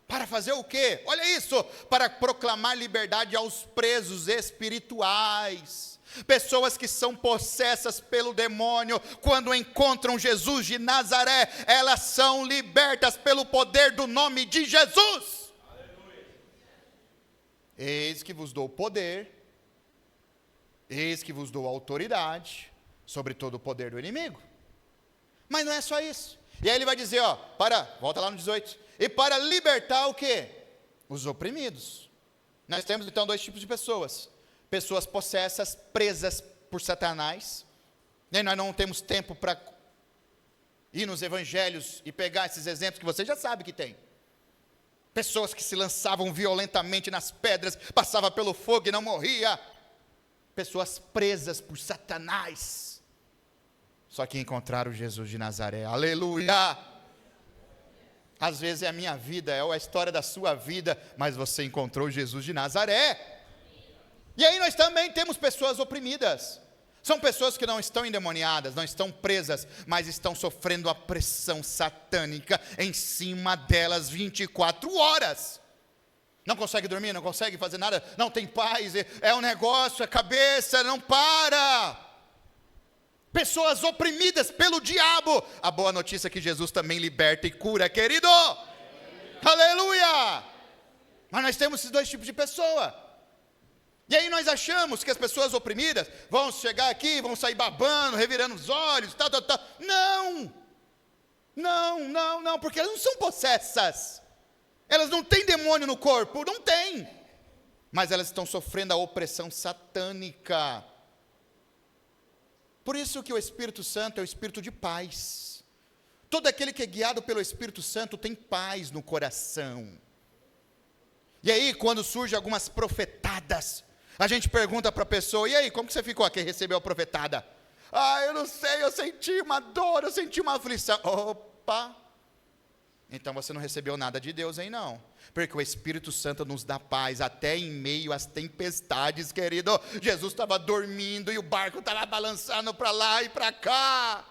para fazer o quê? Olha isso, para proclamar liberdade aos presos espirituais. Pessoas que são possessas pelo demônio, quando encontram Jesus de Nazaré, elas são libertas pelo poder do nome de Jesus. Aleluia. Eis que vos dou poder, eis que vos dou autoridade sobre todo o poder do inimigo. Mas não é só isso. E aí ele vai dizer, volta lá no 18. E para libertar o quê? Os oprimidos. Nós temos então 2 tipos de pessoas. Pessoas possessas, presas por Satanás. E nós não temos tempo para ir nos evangelhos e pegar esses exemplos que você já sabe que tem. Pessoas que se lançavam violentamente nas pedras, passava pelo fogo e não morria. Pessoas presas por Satanás. Só que encontraram Jesus de Nazaré. Aleluia! Às vezes é a minha vida, é a história da sua vida, mas você encontrou Jesus de Nazaré. E aí nós também temos pessoas oprimidas. São pessoas que não estão endemoniadas, não estão presas, mas estão sofrendo a pressão satânica em cima delas 24 horas. Não consegue dormir, não consegue fazer nada, não tem paz, é um negócio, a cabeça não para. Pessoas oprimidas pelo diabo. A boa notícia é que Jesus também liberta e cura, querido. Aleluia! Mas nós temos esses 2 tipos de pessoa. E aí nós achamos que as pessoas oprimidas vão chegar aqui, vão sair babando, revirando os olhos, tal. Não, porque elas não são possessas. Elas não têm demônio no corpo, não tem. Mas elas estão sofrendo a opressão satânica. Por isso que o Espírito Santo é o Espírito de paz. Todo aquele que é guiado pelo Espírito Santo tem paz no coração. E aí, quando surgem algumas profetadas, a gente pergunta para a pessoa, e aí, como que você ficou aqui, recebeu a profetada? Eu não sei, eu senti uma dor, eu senti uma aflição. Opa! Então você não recebeu nada de Deus aí não, porque o Espírito Santo nos dá paz até em meio às tempestades, querido. Jesus estava dormindo e o barco estava balançando para lá e para cá.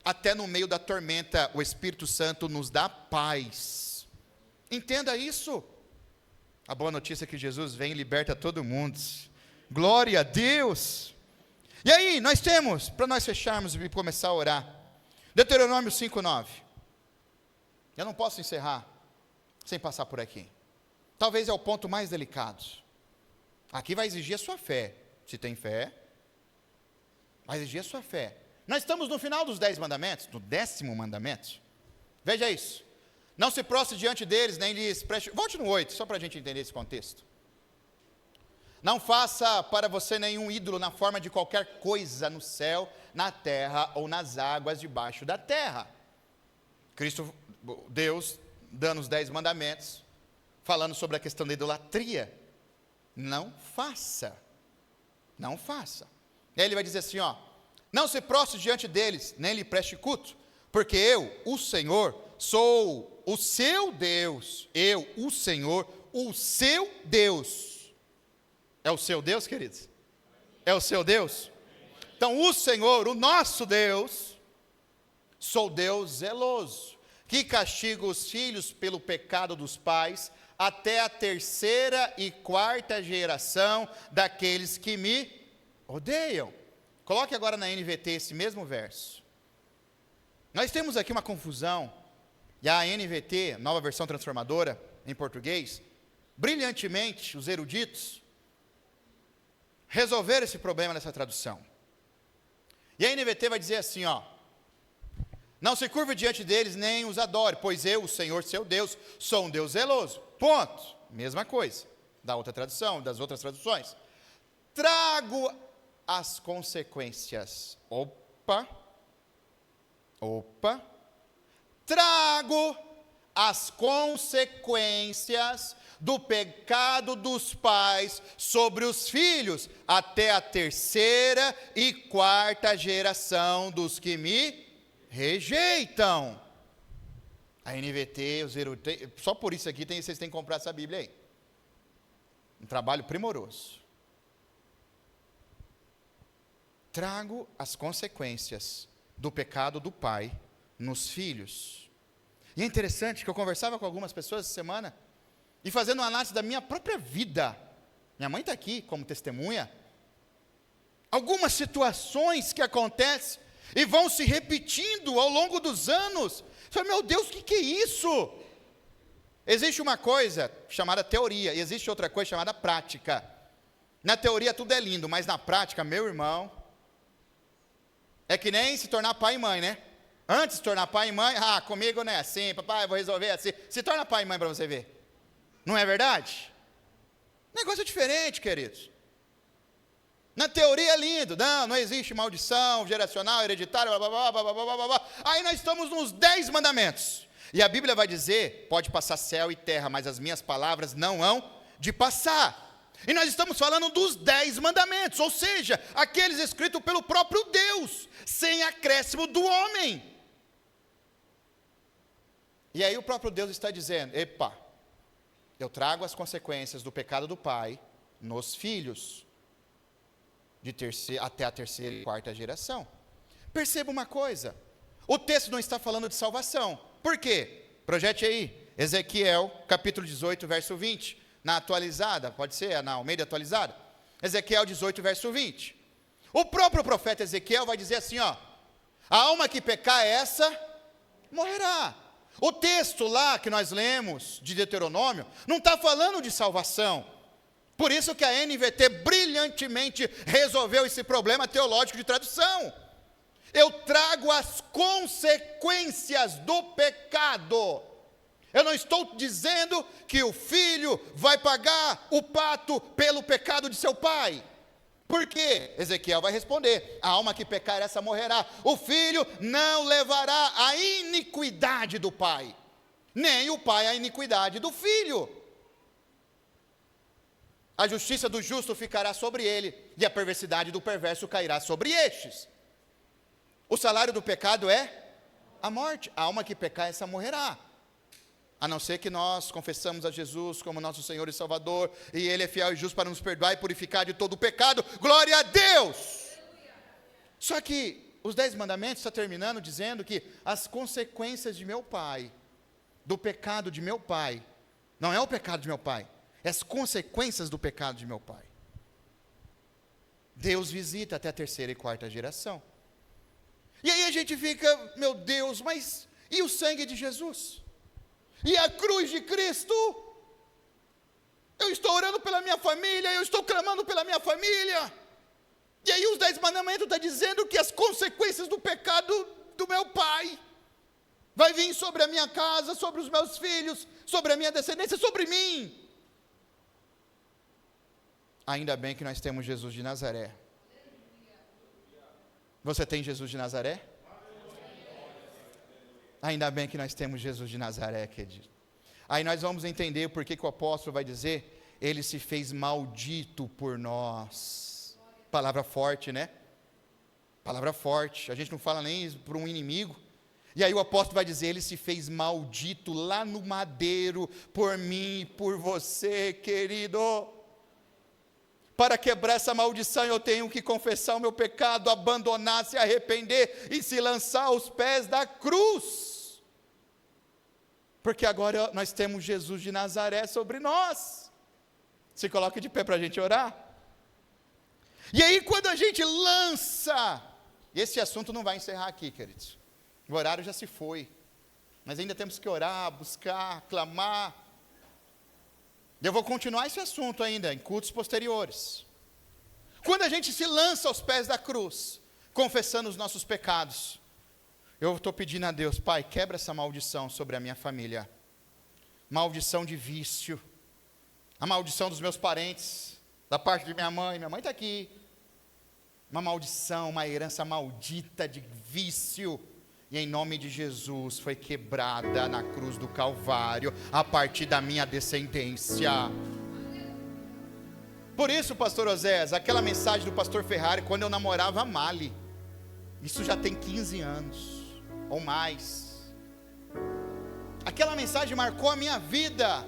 Até no meio da tormenta, o Espírito Santo nos dá paz. Entenda isso. A boa notícia é que Jesus vem e liberta todo mundo. Glória a Deus. E aí, nós temos, para nós fecharmos e começar a orar, Deuteronômio 5:9. Eu não posso encerrar sem passar por aqui. Talvez é o ponto mais delicado. Aqui vai exigir a sua fé. Se tem fé, vai exigir a sua fé. Nós estamos no final dos 10 mandamentos, no 10º mandamento. Veja isso. Não se prostre diante deles, nem lhes preste... Volte no 8, só para a gente entender esse contexto. Não faça para você nenhum ídolo na forma de qualquer coisa no céu, na terra ou nas águas debaixo da terra. Cristo, Deus, dando os 10 mandamentos, falando sobre a questão da idolatria. Não faça. Não faça. E aí ele vai dizer assim, não se prostre diante deles, nem lhe preste culto, porque eu, o Senhor, sou o seu Deus. Eu, o Senhor, o seu Deus. É o seu Deus, queridos? É o seu Deus? Então, o Senhor, o nosso Deus, sou Deus zeloso, que castiga os filhos pelo pecado dos pais, até a 3ª e 4ª geração daqueles que me odeiam. Coloque agora na NVT esse mesmo verso. Nós temos aqui uma confusão, e a NVT, Nova Versão Transformadora, em português, brilhantemente, os eruditos, resolveram esse problema nessa tradução. E a NVT vai dizer assim, ó: não se curve diante deles, nem os adore, pois eu, o Senhor, seu Deus, sou um Deus zeloso. Ponto. Mesma coisa, da outra tradução, das outras traduções. Trago as consequências. Opa. Trago as consequências do pecado dos pais sobre os filhos, até a 3ª e 4ª geração dos que me rejeitam. A NVT, os eruditos, só por isso aqui vocês têm que comprar essa Bíblia aí. Um trabalho primoroso. Trago as consequências do pecado do pai nos filhos. E é interessante que eu conversava com algumas pessoas essa semana, e fazendo uma análise da minha própria vida. Minha mãe está aqui como testemunha. Algumas situações que acontecem e vão se repetindo ao longo dos anos. Você fala, meu Deus, o que é isso? Existe uma coisa chamada teoria, e existe outra coisa chamada prática. Na teoria tudo é lindo, mas na prática, meu irmão, é que nem se tornar pai e mãe, né? Antes de se tornar pai e mãe, comigo não é assim, papai, eu vou resolver assim. Se torna pai e mãe para você ver. Não é verdade? Negócio é diferente, queridos. Na teoria é lindo, não existe maldição geracional, hereditária, blá, blá, blá, blá, blá, blá, blá. Aí nós estamos nos 10 mandamentos. E a Bíblia vai dizer, pode passar céu e terra, mas as minhas palavras não hão de passar. E nós estamos falando dos 10 mandamentos, ou seja, aqueles escritos pelo próprio Deus, sem acréscimo do homem. E aí o próprio Deus está dizendo, eu trago as consequências do pecado do pai nos filhos, até a 3ª e 4ª geração. Perceba uma coisa, o texto não está falando de salvação. Por quê? Projete aí, Ezequiel, capítulo 18, verso 20, na atualizada, pode ser, na Almeida atualizada. Ezequiel 18, verso 20. O próprio profeta Ezequiel vai dizer assim, a alma que pecar essa, morrerá. O texto lá que nós lemos, de Deuteronômio, não está falando de salvação. Por isso que a NVT brilhantemente resolveu esse problema teológico de tradução. Eu trago as consequências do pecado. Eu não estou dizendo que o filho vai pagar o pato pelo pecado de seu pai. Por quê? Ezequiel vai responder, a alma que pecar essa morrerá. O filho não levará a iniquidade do pai, nem o pai a iniquidade do filho. A justiça do justo ficará sobre ele, e a perversidade do perverso cairá sobre estes. O salário do pecado é a morte. A alma que pecar essa morrerá. A não ser que nós confessamos a Jesus como nosso Senhor e Salvador, e Ele é fiel e justo para nos perdoar e purificar de todo o pecado. Glória a Deus! Só que os 10 mandamentos está terminando dizendo que as consequências de meu pai, do pecado de meu pai, não é o pecado de meu pai, é as consequências do pecado de meu pai. Deus visita até a 3ª e 4ª geração. E aí a gente fica, meu Deus, mas e o sangue de Jesus? E a cruz de Cristo? Eu estou orando pela minha família, eu estou clamando pela minha família. E aí os 10 mandamentos estão dizendo que as consequências do pecado do meu pai vai vir sobre a minha casa, sobre os meus filhos, sobre a minha descendência, sobre mim. Ainda bem que nós temos Jesus de Nazaré. Você tem Jesus de Nazaré? Ainda bem que nós temos Jesus de Nazaré, querido. Aí nós vamos entender por que o apóstolo vai dizer, ele se fez maldito por nós. Palavra forte, né? Palavra forte. A gente não fala nem para um inimigo. E aí o apóstolo vai dizer, ele se fez maldito lá no madeiro, por mim e por você, querido. Para quebrar essa maldição, eu tenho que confessar o meu pecado, abandonar, se arrepender e se lançar aos pés da cruz. Porque agora nós temos Jesus de Nazaré sobre nós. Se coloque de pé para a gente orar. E aí quando a gente lança, esse assunto não vai encerrar aqui, queridos. O horário já se foi. Mas ainda temos que orar, buscar, clamar. Eu vou continuar esse assunto ainda em cultos posteriores. Quando a gente se lança aos pés da cruz, confessando os nossos pecados, eu estou pedindo a Deus: Pai, quebra essa maldição sobre a minha família. Maldição de vício. A maldição dos meus parentes, da parte de minha mãe está aqui. Uma maldição, uma herança maldita de vício. E em nome de Jesus foi quebrada na cruz do Calvário, a partir da minha descendência. Por isso, pastor Osés, aquela mensagem do pastor Ferrari, quando eu namorava a Mali, isso já tem 15 anos, ou mais. Aquela mensagem marcou a minha vida,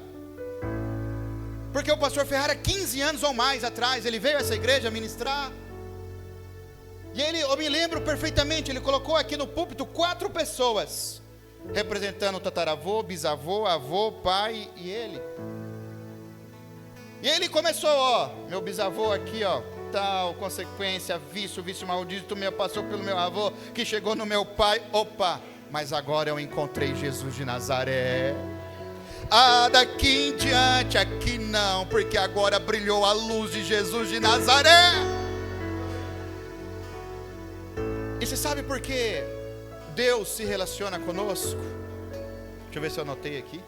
porque o pastor Ferrari, há 15 anos ou mais atrás, ele veio a essa igreja ministrar, e eu me lembro perfeitamente, ele colocou aqui no púlpito 4 pessoas, representando o tataravô, bisavô, avô, pai e ele. E ele começou, meu bisavô aqui, tal, consequência, vício maldito, passou pelo meu avô, que chegou no meu pai, mas agora eu encontrei Jesus de Nazaré. Daqui em diante, aqui não, porque agora brilhou a luz de Jesus de Nazaré. E você sabe por que Deus se relaciona conosco? Deixa eu ver se eu anotei aqui.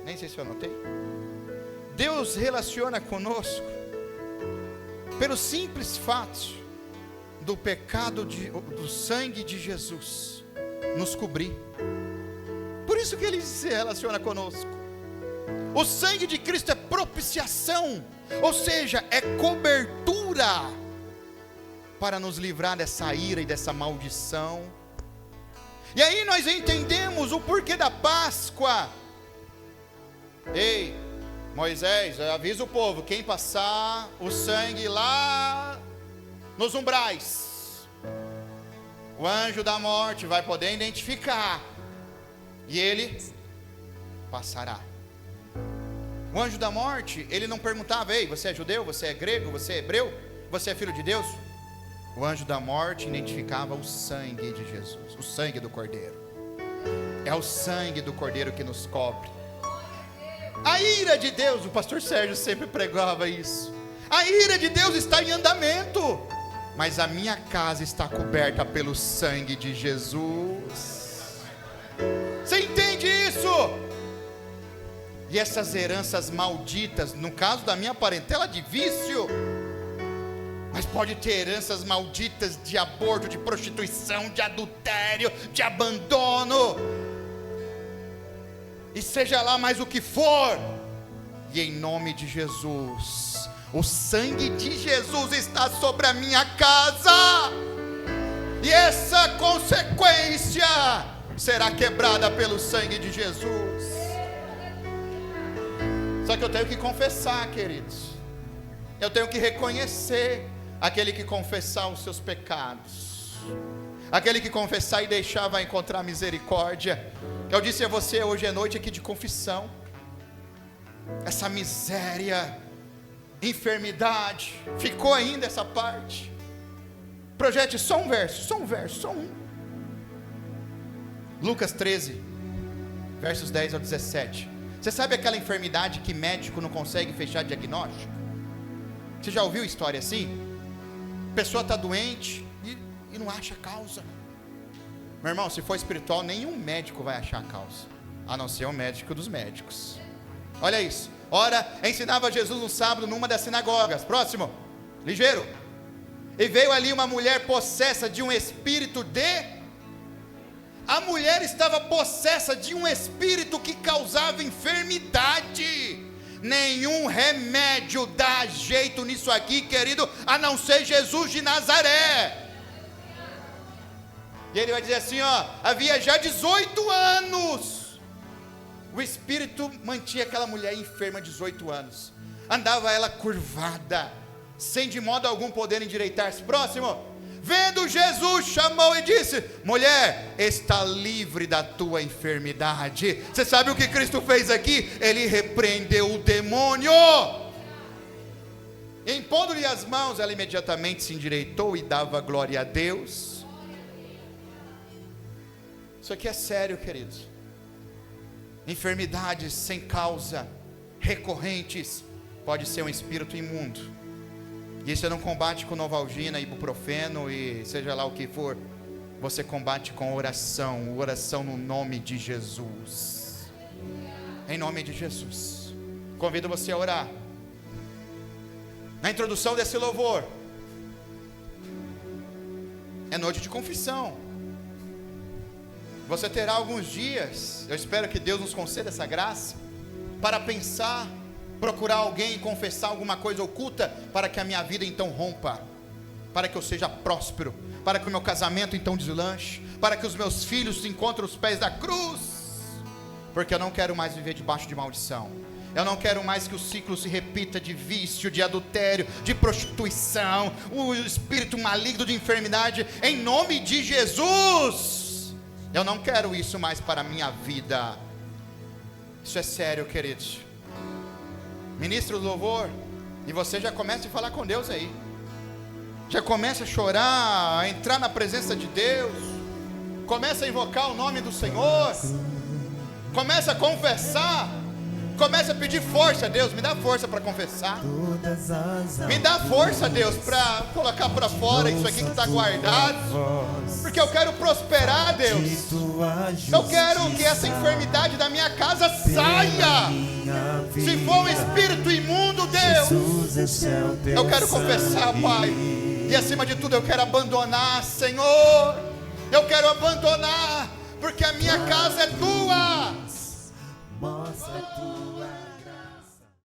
Nem sei se eu anotei. Deus relaciona conosco pelo simples fato do pecado, do sangue de Jesus nos cobrir. Por isso que Ele se relaciona conosco. O sangue de Cristo é propiciação, ou seja, é cobertura para nos livrar dessa ira e dessa maldição. E aí nós entendemos o porquê da Páscoa. Ei, Moisés, avisa o povo, quem passar o sangue lá nos umbrais, o anjo da morte vai poder identificar, e ele passará. O anjo da morte, ele não perguntava: ei, você é judeu, você é grego, você é hebreu, você é filho de Deus? O anjo da morte identificava o sangue de Jesus, o sangue do Cordeiro. É o sangue do Cordeiro que nos cobre. A ira de Deus, o pastor Sérgio sempre pregava isso. A ira de Deus está em andamento, mas a minha casa está coberta pelo sangue de Jesus. Você entende isso? E essas heranças malditas, no caso da minha parentela de vício, mas pode ter heranças malditas de aborto, de prostituição, de adultério, de abandono, e seja lá mais o que for, e em nome de Jesus, o sangue de Jesus está sobre a minha casa, e essa consequência será quebrada pelo sangue de Jesus. Só que eu tenho que confessar, queridos, eu tenho que reconhecer. Aquele que confessar os seus pecados, aquele que confessar e deixar, vai encontrar misericórdia. Eu disse a você hoje à noite aqui de confissão, essa miséria, enfermidade, ficou ainda essa parte. Projete só um verso, só um. Lucas 13, versos 10 ao 17. Você sabe aquela enfermidade que médico não consegue fechar diagnóstico? Você já ouviu história assim? A pessoa está doente e não acha a causa. Meu irmão, se for espiritual, nenhum médico vai achar a causa, a não ser o médico dos médicos. Olha isso. Ora, ensinava Jesus no sábado numa das sinagogas. Próximo, ligeiro. E veio ali uma mulher possessa de um espírito A mulher estava possessa de um espírito que causava enfermidade. Nenhum remédio dá jeito nisso aqui, querido, a não ser Jesus de Nazaré. E ele vai dizer assim, havia já 18 anos. O espírito mantinha aquela mulher enferma 18 anos. Andava ela curvada, sem de modo algum poder endireitar-se. Próximo. Vendo Jesus, chamou e disse: mulher, está livre da tua enfermidade. Você sabe o que Cristo fez aqui? Ele repreendeu o demônio. Impondo-lhe as mãos, ela imediatamente se endireitou e dava glória a Deus. Isso aqui é sério, queridos. Enfermidades sem causa, recorrentes, pode ser um espírito imundo. E você não combate com Novalgina, ibuprofeno e seja lá o que for. Você combate com oração, oração no nome de Jesus. Em nome de Jesus. Convido você a orar. Na introdução desse louvor, é noite de confissão. Você terá alguns dias, eu espero que Deus nos conceda essa graça, para pensar, procurar alguém e confessar alguma coisa oculta, para que a minha vida então rompa, para que eu seja próspero, para que o meu casamento então deslanche, para que os meus filhos encontrem os pés da cruz, porque eu não quero mais viver debaixo de maldição. Eu não quero mais que o ciclo se repita de vício, de adultério, de prostituição, o espírito maligno de enfermidade, em nome de Jesus. Eu não quero isso mais para a minha vida. Isso é sério, queridos. Ministra o louvor, e você já começa a falar com Deus aí. Já começa a chorar, a entrar na presença de Deus. Começa a invocar o nome do Senhor. Começa a confessar. Começa a pedir força a Deus. Me dá força para confessar. Me dá força, Deus, para colocar para fora isso aqui que está guardado. Porque eu quero prosperar, Deus. Eu quero que essa enfermidade da minha casa saia. Se for um espírito imundo, Deus, eu quero confessar, Pai. E acima de tudo eu quero abandonar, Senhor. Eu quero abandonar, porque a minha casa é tua. Mostra tu.